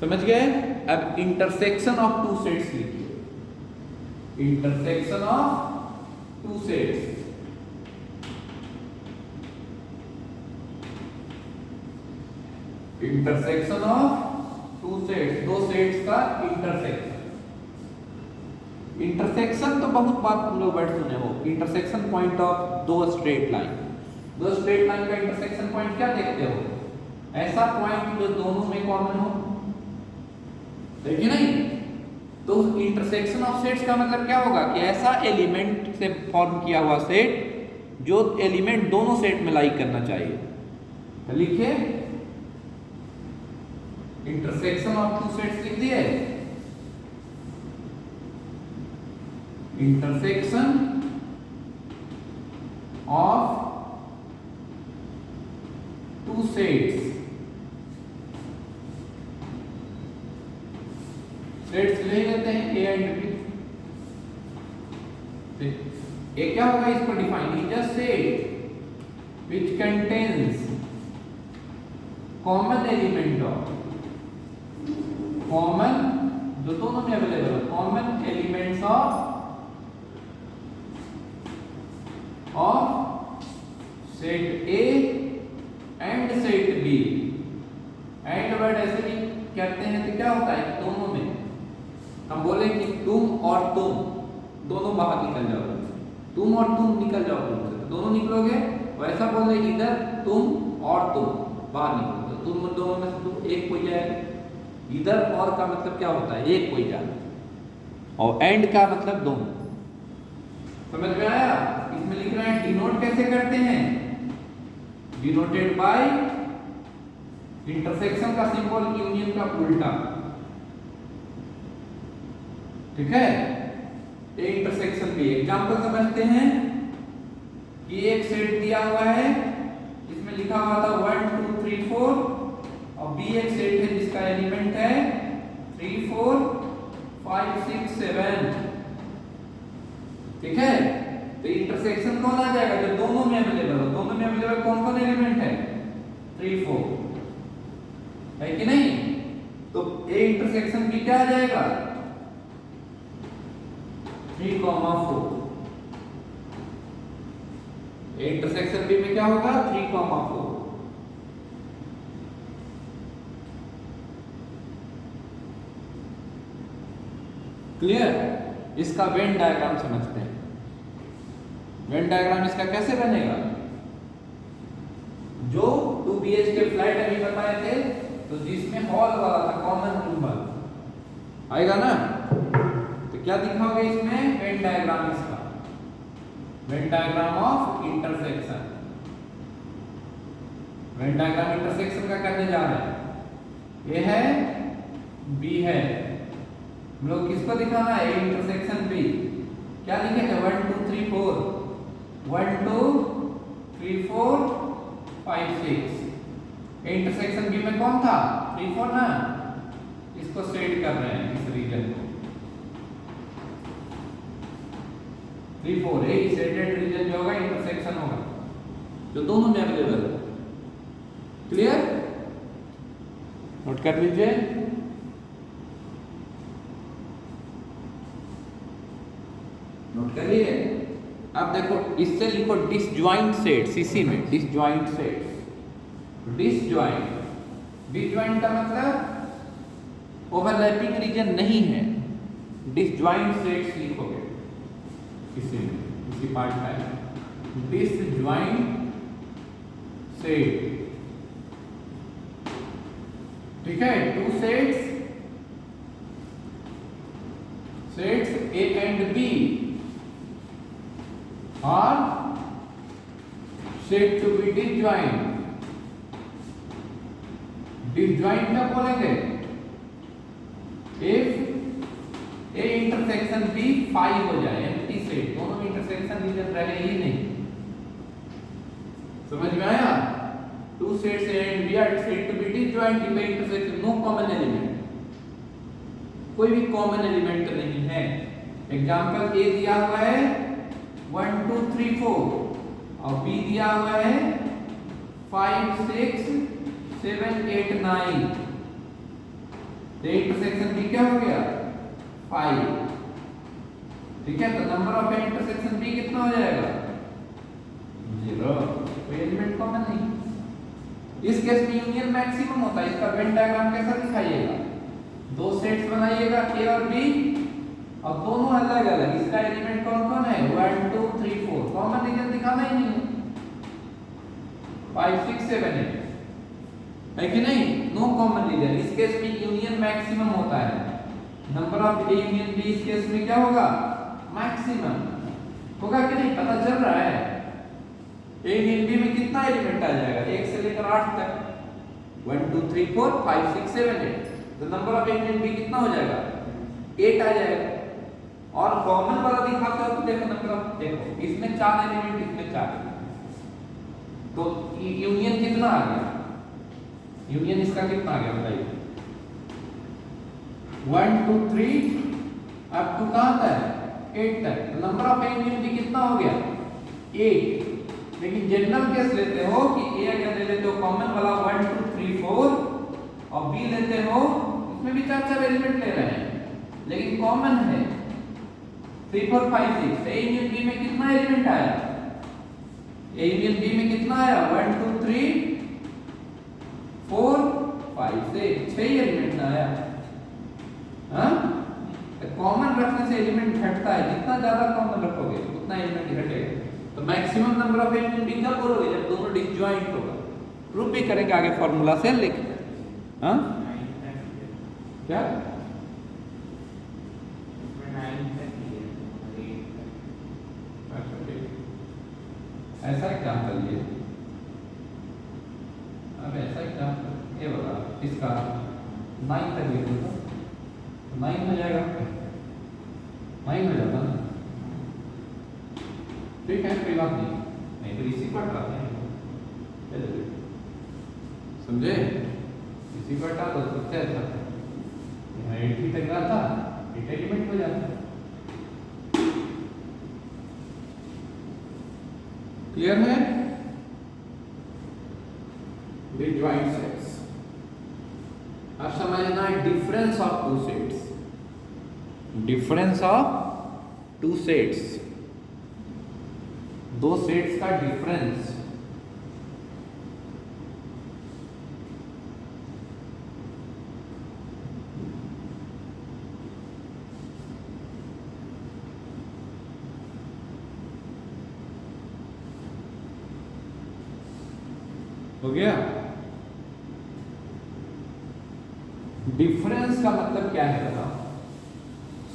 समझ गए? अब इंटरसेक्शन ऑफ टू सेट्स लिखिए, intersection of two sets. Intersection of two sets, दो सेट्स का इंटरसेक्शन। इंटरसेक्शन तो बहुत बात तुम लोग वर्ड सुने हो, इंटरसेक्शन पॉइंट ऑफ दो स्ट्रेट लाइन। दो स्ट्रेट लाइन का इंटरसेक्शन पॉइंट क्या देखते हो, ऐसा पॉइंट जो दोनों में कॉमन हो, है कि नहीं। तो इंटरसेक्शन ऑफ सेट्स का मतलब क्या होगा कि ऐसा एलिमेंट से फॉर्म किया हुआ सेट जो एलिमेंट दोनों सेट में लाइक करना चाहिए। तो लिखिए इंटरसेक्शन ऑफ टू सेट्स लिख दिए, intersection of two sets. Sets ले लेते हैं ए एंड बी। ए क्या होगा इसको define, is a set which contains common element of, common जो दोनों में अवेलेबल है, common elements of set A and set B. And word ऐसे भी कहते हैं तो क्या होता है, दोनों में हम बोले कि तुम और तुम दोनों बाहर निकल जाओ, तुम और तुम निकल जाओ, दोनों निकलोगे। वैसा बोल रहे इधर तुम और तुम बाहर निकलोगे, तुम दोनों में से तुम एक कोई जाएगा। इधर और का मतलब क्या होता है, एक कोई जाए, और एंड का मतलब दोनों। समझ में आया? इसमें लिख रहे हैं डिनोट कैसे करते हैं, डिनोटेड बाय इंटरसेक्शन का सिंबल यूनियन का उल्टा। ठीक है, ए इंटरसेक्शन भी। एग्जांपल समझते हैं कि एक सेट दिया हुआ है, इसमें लिखा हुआ था 1 2 3 4, और बी एक सेट है जिसका एलिमेंट है 3 4 5 6 7। ठीक है, तो इंटरसेक्शन कौन आ जाएगा, जो दोनों में अवेलेबल हो। दोनों में अवेलेबल कौन कौन एलिमेंट है, 3 4 है कि नहीं। तो ए इंटरसेक्शन बी क्या आ जाएगा, 3 4। ए इंटरसेक्शन बी में क्या होगा, 3 4। क्लियर? इसका वेन डायग्राम समझते हैं। वेन डायग्राम इसका कैसे बनेगा, जो 2 BHK फ्लैट अभी बताए थे, तो जिसमें हॉल वाला था कॉमन रूम वाला आएगा ना, तो क्या दिखाओगे इसमें, वेन डायग्राम। इसका when diagram of intersection. Venn diagram intersection का करने जा रहे हैं। ए है, बी है, हम लोग किसको दिखाना है, ए इंटरसेक्शन बी। क्या लिखेंगे, 1 2 3 4, 1 2 3 4 5 6। ए इंटरसेक्शन बी में कौन था, 3 4 ना। इसको सेट कर रहे हैं, इस रीजन को 3 4। ए सेटेड रीजन जो होगा इंटरसेक्शन होगा, जो दोनों में अवेलेबल है। क्लियर? नोट कर लीजिए। नोट करिए। अब देखो, इससे लिखो डिसजॉइंट सेट्स। इसी में डिसजॉइंट सेट्स, डिसजॉइंट। डिसजॉइंट का मतलब ओवरलैपिंग रीजन नहीं है, डिसजॉइंट सेट्स लिखोगे इसी में, इसी पार्ट में, डिसजॉइंट सेट। ठीक है, 2 sets A and B are said to be disjoint। disjoint क्या बोलेंगे, if A इंटरसेक्शन B 5 हो जाए, एम्प्टी सेट, दोनों में इंटरसेक्शन रीजन रहे ही नहीं। समझ में आया? 2 sets A and B are said to be disjoint if A intersection no common element। कोई भी कॉमन एलिमेंट नहीं है। एग्जांपल ए दिया हुआ है 1 2 3 4, और बी दिया हुआ है 5 6 7 8 9। तो इंटरसेक्शन बी क्या हो गया, 5। ठीक है, तो नंबर ऑफ इंटरसेक्शन बी कितना हो जाएगा, 0। कोई एलिमेंट कॉमन नहीं। इस केस में यूनियन मैक्सिमम होता है। इसका वेन डायग्राम कैसा दिखाइएगा, 2 सेट्स बनाइएगा ए और बी, और दोनों अलग अलग। इसका एलिमेंट कौन कौन है, 1 2 3 4। कॉमन रीजन दिखाना ही नहीं, 5 6 7 8 है कि नहीं, नो कॉमन रीजन। इस केस में यूनियन मैक्सिमम होता है। Number of A union B इस केस में क्या होगा, मैक्सिमम होगा कि नहीं, पता चल रहा है। ए यूनियन बी में कितना एलिमेंट आ जाएगा, 1 से लेकर 8 तक, 1 2 3 4 5 6 7 8। तो नंबर ऑफ एलिमेंट भी कितना हो जाएगा, 8 आ जाएगा। और कॉमन वाला दिखाते हो तो देखो नंबर ऑफ, देखो इसमें 4 एलिमेंट, इसमें 4, तो यूनियन कितना आ गया, यूनियन इसका कितना आ गया बताइए, 1 2 3 अप टू कहां तक, 8 तक। तो नंबर ऑफ यूनियन भी कितना हो गया, 8। लेकिन जनरल केस लेते हो कि ए अगर ले लेते हो कॉमन वाला 1 2 3 4, और बी लेते हो, इसमें भी 4 4 एलिमेंट ले रहे हैं, लेकिन कॉमन है 3 4 5 6। ए यूनियन बी में कितना एलिमेंट आया? ए यूनियन बी में कितना आया? 1 2 3 4 5 6 6 एलिमेंट आया। हाँ, तो कॉमन रखने से एलिमेंट घटता है, जितना ज्यादा कॉमन रखोगे उतना एलिमेंट घटेगा। तो maximum number of element B कब बोलोगे? जब दोनों डिसजॉइंट होगा। प्रूफ भी करेंगे आगे फॉर्मूला से, लिख। हाँ क्या ऐसा एग्जाम्पल लिए, अब ऐसा एग्जाम्पल ये बता, इसका 9 तक लिख दो तो 9 हो जाएगा, 9 हो जाता ना। ठीक है, कोई बात नहीं तो इसी पर हटाते हैं, समझे? इसी पर हटा दो सबसे अच्छा था। यहाँ 8 ही तक रहा था, 8 एलिमेंट हो जाता। क्लियर है? Disjoint sets. अब समझना difference of two sets. Difference of two sets, दो सेट्स का डिफरेंस। हो गया? डिफरेंस का मतलब क्या है बताओ?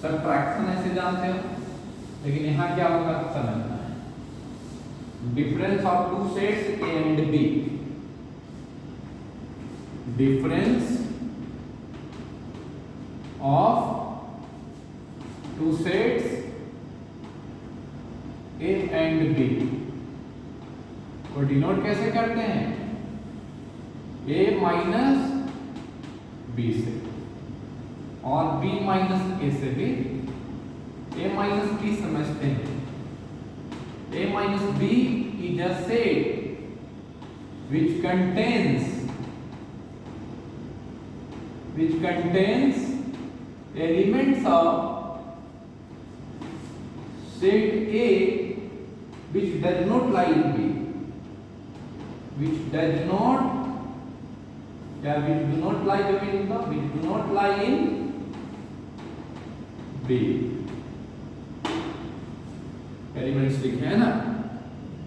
सबट्रैक्शन ऐसे जानते हो, लेकिन यहां क्या होगा समझना है। Difference of two sets A and B. Difference of two sets A and B को डिनोट कैसे करते हैं? ए माइनस बी से, और बी माइनस ए से भी। ए माइनस बी समझते हैं। A minus B is a set which contains elements of set A which does not lie in B, which do not lie in B। Elements लिखे हैं ना,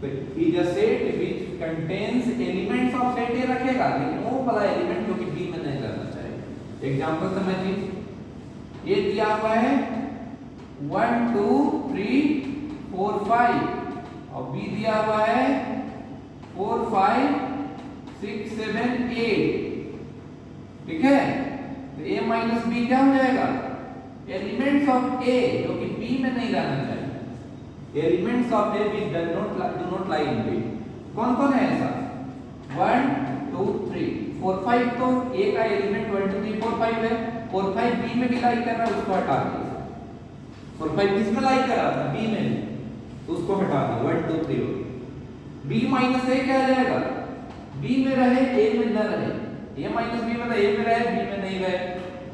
तो is a set which contains elements of set A रखेगा, लेकिन वो वाला element जो कि B में नहीं रहना चाहिए। एग्जांपल समझिए, ये दिया हुआ है 1 2 3 4 5 और B दिया हुआ है 4 5 6 7 8। ठीक है, तो A माइनस बी क्या हो जाएगा? एलिमेंट्स ऑफ A जो कि B में नहीं रहना चाहिए। Elements of A which do not lie in B। कौन कौन है ऐसा? 1 2 3 4 5। तो A का एलिमेंट 1 2 3 4 5 है। 4 5 B में भी लाई कर रहा है, उसको हटा दिया। 4 5 किस में लाई कर रहा था? B में, तो उसको हटा दिया। 1 2 3 B माइनस A क्या आ जाएगा? B में रहे A में न रहे। A माइनस B मतलब A में रहे B में नहीं रहे।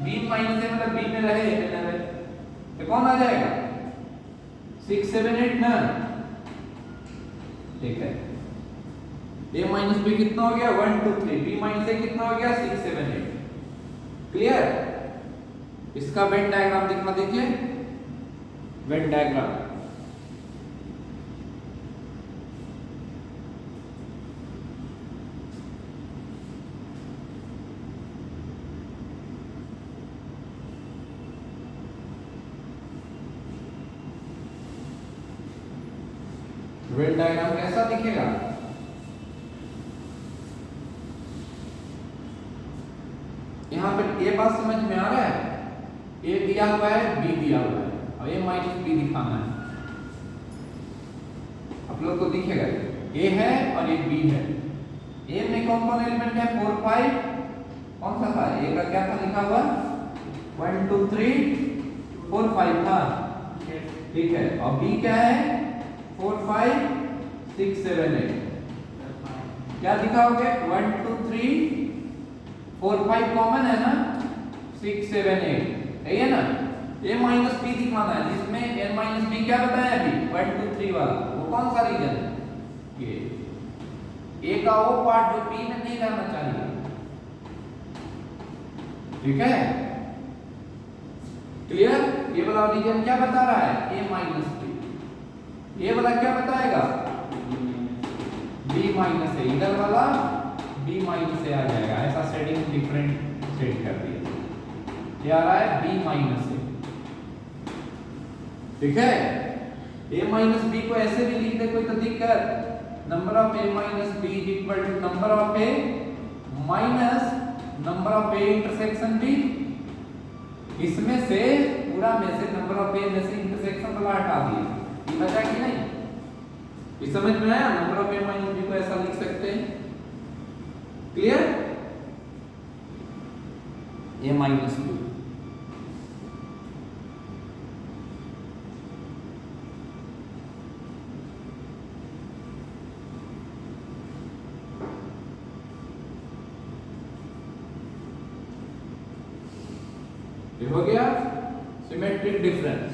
B माइनस A मतलब B में रहे A में न रहे। तो कौन आ जाएगा? 6 7 8 9। ठीक है, A माइनस B कितना हो गया? 1 2 3। B माइनस A कितना हो गया? 6 7 8। क्लियर? इसका वेन डायग्राम दिखना, देखिए वेन डायग्राम। वेन डायग्राम कैसा दिखेगा? यहां पर ये बात समझ में आ रहा है? ए दिया हुआ है, बी दिया हुआ है, और ए माइनस बी दिखाना है। आप लोग को दिखेगा ए है और ये बी है। ए में कौन कौन एलिमेंट है? 4 5। कौन सा था? ए का क्या था लिखा हुआ? 1 2 3 4 5 था। ठीक है, और बी क्या है? 4 5 6 7 8। क्या दिखाओगे? 1 2 3 4 5 कॉमन है ना, 6 7 8 है ना। ए माइनस बी दिखाना है, जिसमें एन माइनस बी क्या बताया अभी 1 2 3 वाला, वो कौन सा रीजन है? ये ए का वो पार्ट जो पी में नहीं रहना चाहिए। ठीक है, क्लियर? ये वाला रीजन क्या बता रहा है? A minus B. ये वाला क्या बताएगा? बी माइनस ए। इधर वाला बी माइनस ए आ जाएगा। ऐसा सेटिंग डिफरेंट सेट कर दिया। क्या आ रहा है? B minus A. ठीक है, a माइनस बी को ऐसे भी लिख दे कोई तो दिक्कत? Number of a minus B is equal to number of a minus number of a intersection b। इसमें से पूरा में से नंबर ऑफ a में से इंटरसेक्शन वाला हटा दिया, ये बचा कि नहीं? इस समझ में आया? Number of a minus b को ऐसा लिख सकते हैं। क्लियर? a माइनस b हो गया सिमेट्रिक डिफरेंस।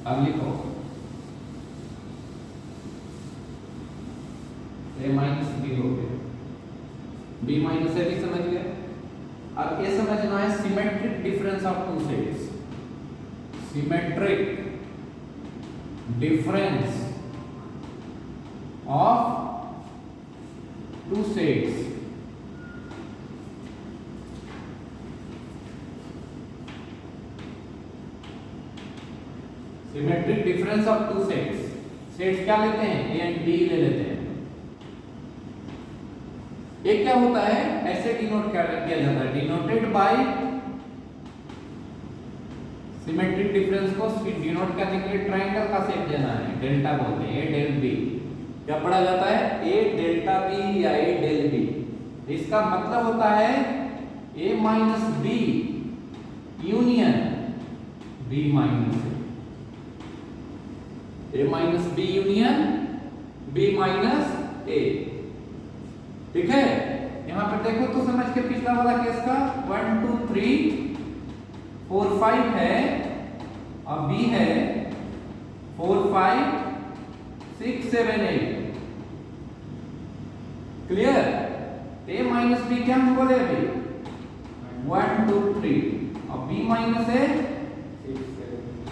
अब लिखो a माइनस बी हो गया, b माइनस ए भी समझ गए। अब ये समझना है symmetric difference of two sets. Symmetric difference of two sets. Symmetric difference of two sets. Sets क्या लेते हैं? ए एंड बी ले लेते हैं। एक क्या होता है, ऐसे डिनोट किया जाता है, डिनोटेड बाय सिमेट्रिक डिफरेंस को डिनोट करने के लिए ट्रायंगल का शेप देना है, डेल्टा बोलते हैं, ए डेल बी। क्या पढ़ा जाता है? ए डेल्टा बी या ए डेल बी। इसका मतलब होता है A minus B union B minus A. A minus B union B minus A. ठीक है, यहां पर देखो तो समझ के पिछला वाला केस का 1 2 3 4 5 है और बी है 4 5 6 7 8। क्लियर? ए माइनस बी क्या हम बोले अभी? 1 2 3 और बी माइनस ए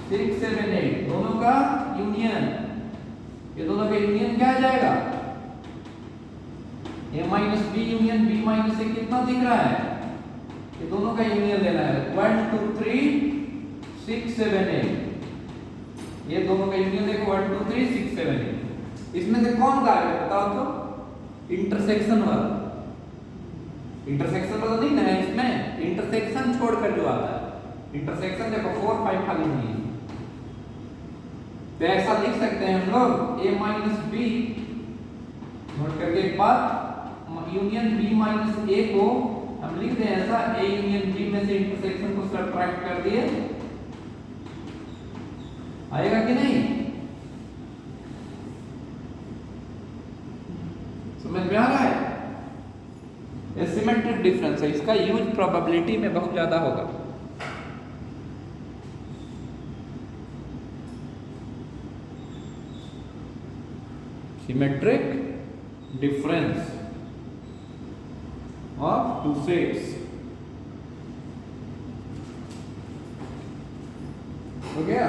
6 7 8। दोनों का यूनियन, ये दोनों का यूनियन क्या आ जाएगा? a minus B union B minus A कितना दिख रहा है? ये दोनों का यूनियन लेना है 1 2 3 6 7 8। ये दोनों का यूनियन देखो 1 2 3 6 7 8। इसमें से कौन गायब है बताओ तो? इंटरसेक्शन वाला। इंटरसेक्शन वाला नहीं ना है इसमें, इंटरसेक्शन छोड़कर जो आता है। इंटरसेक्शन देखो 4 5 खाली नहीं है, तो ऐसा लिख सकते हैं हम लोग a माइनस बी नोट करके एक बात, यूनियन b माइनस a को हम लिख दें ऐसा, a यूनियन b में से इंटरसेक्शन को सब्ट्रैक्ट कर दिए, आएगा कि नहीं? समझ में आ रहा है? ये सिमेट्रिक डिफरेंस है, इसका यूज प्रोबेबिलिटी में बहुत ज्यादा होगा। Symmetric difference of two sets। हो गया?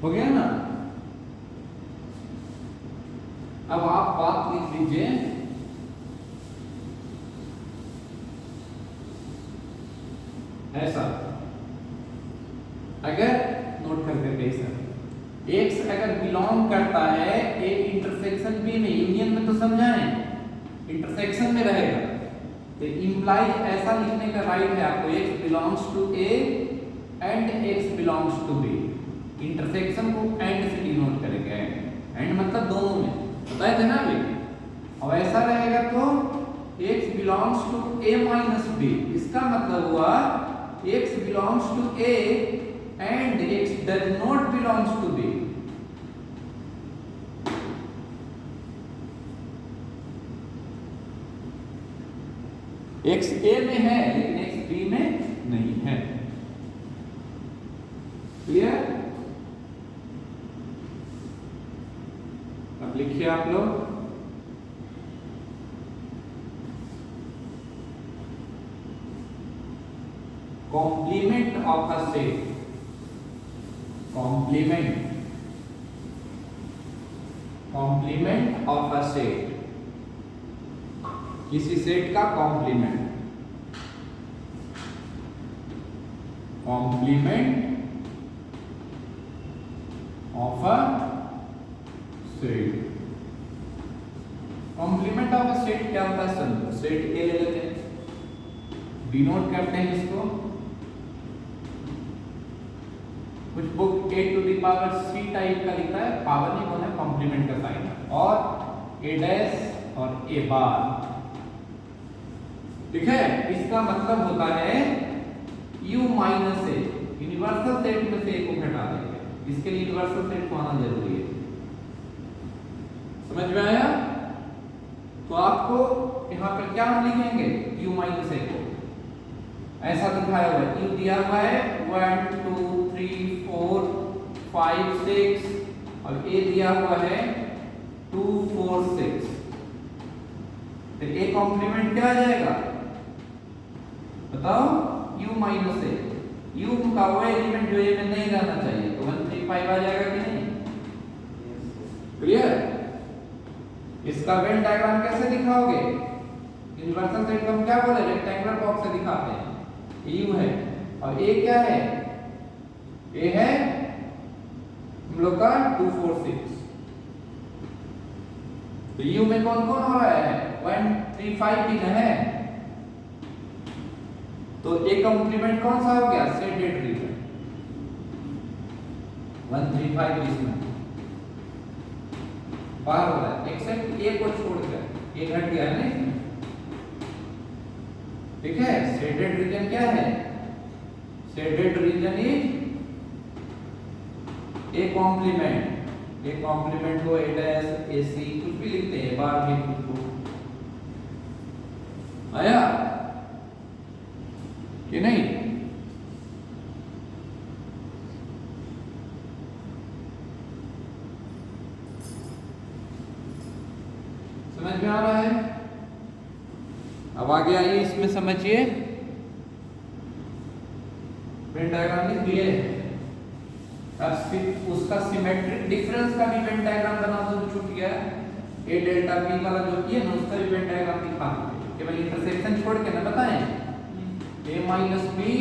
हो गया ना? अब आप बात लिख लीजिए, ऐसा अगर नोट करके कैसा x अगर बिलोंग करता है a इंटरसेक्शन b में, यूनियन में तो समझाएं, इंटरसेक्शन में रहेगा, तो इंप्लाइज ऐसा लिखने का राइट है आपको, x belongs to a and x belongs to b। Intersection को एंड से डिनोट करेंगे, एंड मतलब दोनों में, बताए थे ना अभी। और ऐसा रहेगा तो x belongs to a minus b, इसका मतलब हुआ x belongs to A and x does not belongs to B. x A में है लेकिन x B में नहीं है। क्लियर? अब लिखिए आप लोग, complement of a set, complement of a set, किसी सेट का complement, complement of a set. Complement of a set क्या होता है? सेट ए ले लेते हैं, डिनोट करते हैं इसको, कुछ book a to the power c type का लिखता है, पावर नहीं होना है, कॉम्प्लीमेंट का साइन, और a डैश और a बार। ठीक है? इसका मतलब होता है u minus a, universal set में से a को घटा देंगे, इसके लिए यूनिवर्सल सेट को आना जरूरी है। समझ में आया? तो आपको यहां पर क्या हम लिखेंगे? u माइनस a को ऐसा दिखाया हुआ है, u दिया हुआ है 1 2 3 4 5 6 और a दिया हुआ है 2 4 6। तो a कॉम्प्लीमेंट क्या आ जाएगा बताओ? u माइनस a, u का वो एलिमेंट जो a में नहीं रहना चाहिए, तो 1 3 5 आ जाएगा कि नहीं? क्लियर? इसका वेन डायग्राम कैसे दिखाओगे? यूनिवर्सल सेट को हम क्या बोले? रेक्टेंगुलर बॉक्स से दिखाते हैं। u है और a क्या है? a है हम लोग का 2 4 6। तो u में कौन कौन हो रहा है? 1 3 5 भी है, तो a कॉम्प्लीमेंट कौन सा हो गया? शेडेड रीजन 1 3 5 इसमें बाहर हो रहा है, एक्सेप्ट a को छोड़कर, a घट गया है ना। ठीक है? शेडेड रीजन क्या है? Shaded region is A complement, A complement को ए डैश ए सी कुछ भी लिखते हैं, बार भी कुछ को आया कि नहीं? समझ में आ रहा है? अब आगे आइए, इसमें समझिए, वेन डायग्राम लिख दिए। अब उसका सिमेट्रिक डिफरेंस का भी वेन डायग्राम बना दो जो छूट गया, ए डेल्टा बी वाला जो किया ना, उसका भी वेन डायग्राम दिखा दो, केवल इंटरसेक्शन छोड़ के ना बताएं, a minus B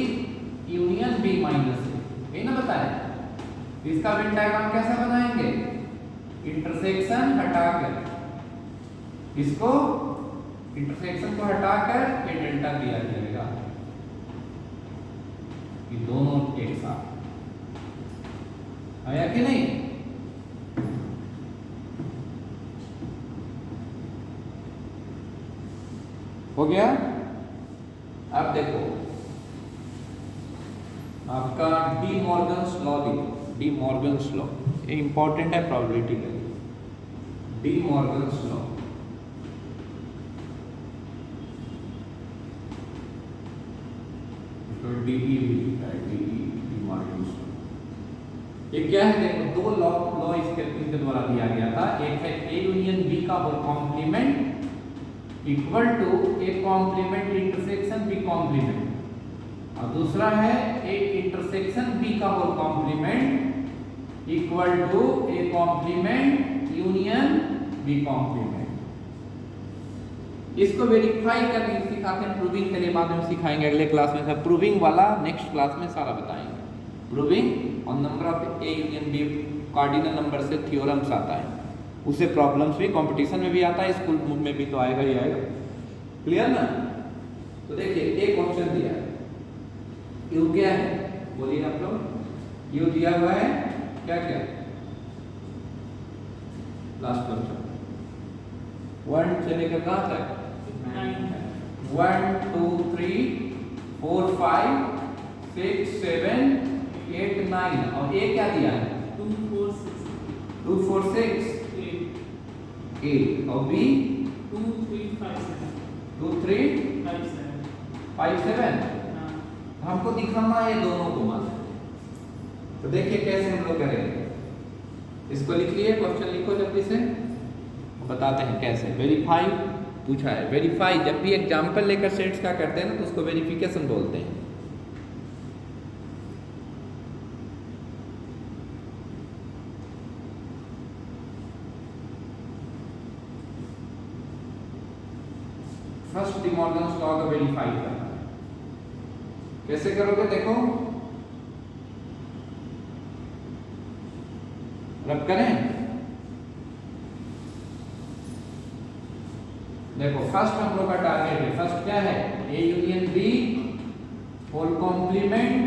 union b minus A, ये ना बताएं। इसका वेन डायग्राम कैसा बनाएंगे? इंटरसेक्शन हटाकर, इसको इंटरसेक्शन को हटाकर ए डेल्टा दिया जाएगा, ये दोनों एक साथ। आया कि नहीं? हो गया? अब देखो, आपका डी मॉर्गन्स लॉ लिखो, डी मॉर्गन्स लॉ, ये इंपॉर्टेंट है प्रोबेबिलिटी के लिए। डी मॉर्गन्स लॉ ये क्या है? देखो, दो लॉ इसके द्वारा दिया गया था। एक है ए यूनियन बी का whole complement equal to A complement intersection B complement, और दूसरा है ए इंटरसेक्शन बी का whole complement equal to A complement union B complement. इसको वेरीफाई करके सिखाते हैं, प्रूविंग के लिए बाद में सिखाएंगे अगले क्लास में। सब प्रूविंग वाला नेक्स्ट क्लास में सारा बताएंगे। Proving on number of A union B cardinal number से थ्योरम्स आता है, उससे प्रॉब्लम्स भी कंपटीशन में भी आता है, स्कूल में भी तो आएगा ही आएगा। क्लियर ना? तो देखिए, एक ऑप्शन दिया है, यू क्या है बोलिए आप लोग? यू दिया हुआ है क्या क्या? लास्ट क्वेश्चन 1 से लेकर कहां तक? 1 2 3 4 5 6 7 8 9 और ए क्या दिया है 2 4 6 2 4 6 8 और बी 2 3 5 7 2 3 5 7 5 7 हाँ हमको दिखाना है ये दोनों को मत। तो देखिए कैसे हम लोग करेंगे, इसको लिख लिए, क्वेश्चन लिखो जल्दी से, बताते हैं कैसे। वेरीफाई पूछा है, वेरीफाई जब भी एग्जाम्पल लेकर सेट्स का करते हैं ना तो उसको वेरिफिकेशन बोलते हैं। फर्स्ट डिमॉर्गन्स लॉ को वेरीफाई करना है, कैसे करोगे देखो, रब करें, देखो फर्स्ट हम लोग का टारगेट है, फर्स्ट क्या है A union B whole complement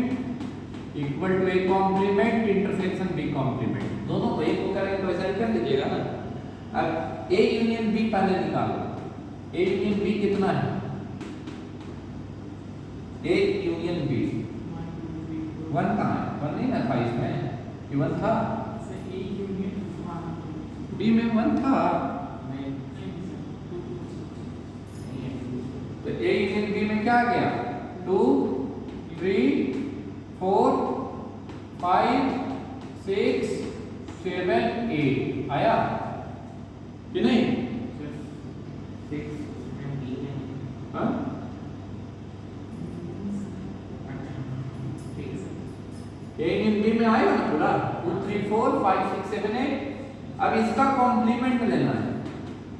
equal to A complement intersection B complement, दोनों को एक को करेंगे तो ऐसा ही कर लीजिएगा ना। अब ए यूनियन बी पहले निकालो, ए यूनियन बी कितना है, ए यूनियन बी 1 कहाँ है, 1 नहीं ना था इसमें, ये 1 था, बी में 1 था, तो ए यूनियन बी में क्या आ गया 2 3 4 5 6 7 8 आया कि नहीं, हाँ ए यूनियन बी में आएगा ना पूरा 2 3 4 5 6 7 8। अब इसका कॉम्प्लीमेंट लेना है,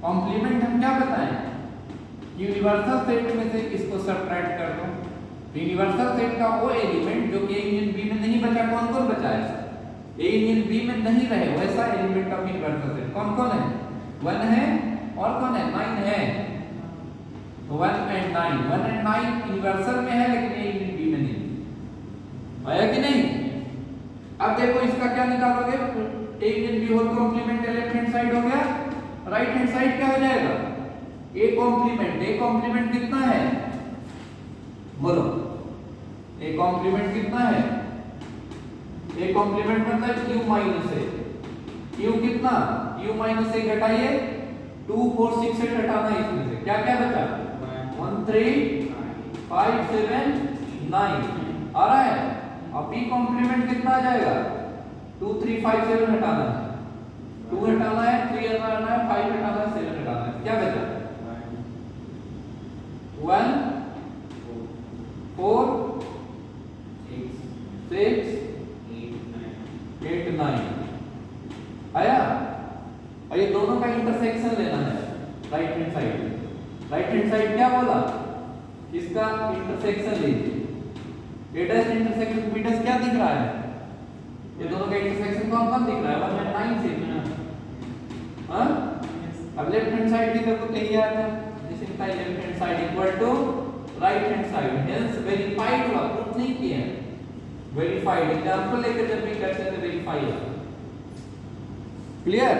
कॉम्प्लीमेंट हम क्या बताएं, यूनिवर्सल सेट में से इसको सब्ट्रैक्ट कर दो, यूनिवर्सल सेट का वो एलिमेंट जो कि ए यूनियन बी में नहीं बचा, कौन कौन बचा है, ए यूनियन बी में नहीं रहे वैसा एलिमेंट ऑफ यूनिवर्सल सेट कौन कौन है, 1 है और कौन है 9 है, तो 1 and 9 यूनिवर्सल में है लेकिन ए यूनियन बी में नहीं आया कि नहीं। अब देखो इसका क्या निकालोगे, A union B whole complement left hand side हो गया, राइट हैंड साइड क्या हो जाएगा ए कॉम्प्लीमेंट कितना है बोलो, ए कॉम्प्लीमेंट कितना है, ए कॉम्प्लीमेंट मतलब q माइनस ए, q कितना q माइनस ए घटाइए 2 4 6 8 हटाना है इसमें से, क्या क्या बचा 1 3 5 7 9 आ रहा है, और b कॉम्प्लीमेंट कितना आ जाएगा 2 3 5 7 हटाना है, 2 हटाना है 3 हटाना है 5 हटाना है 7 हटाना है, क्या बचा 1 4 6 8 9 आया। और ये दोनों का इंटरसेक्शन लेना है right hand side, right hand side क्या बोला, इसका इंटरसेक्शन लीजिए, ए डैश इंटरसेक्शन बी डैश क्या दिख रहा है, ये दोनों का इंटरसेक्शन कौन कौन दिख रहा है 1 and 9 से, हाँ अब लेफ्ट हैंड साइड भी देखो यही आया था, this is left hand side equal to right hand side, hence verified हुआ, प्रूफ नहीं किया, वेरीफाइड एग्जांपल लेकर जब भी करते हैं तो वेरीफाई होगा, क्लियर।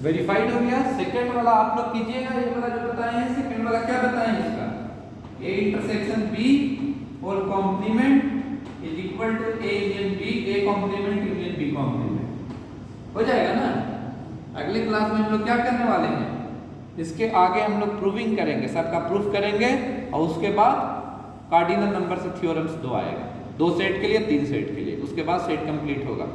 वेरीफाइड हो गया। सेकंड वाला आप लोग कीजिएगा, ये वाला जो बताए हैं सेकंड वाला क्या बताए हैं इसका, A intersection B whole complement is equal to A union B, A complement union B complement हो जाएगा ना। अगले क्लास में हम लोग क्या करने वाले हैं, इसके आगे हम लोग प्रूविंग करेंगे, सबका प्रूफ करेंगे और उसके बाद कार्डिनल नंबर से थ्योरम्स 2 आएगा, 2 सेट के लिए 3 सेट के लिए, उसके बाद सेट कंप्लीट होगा।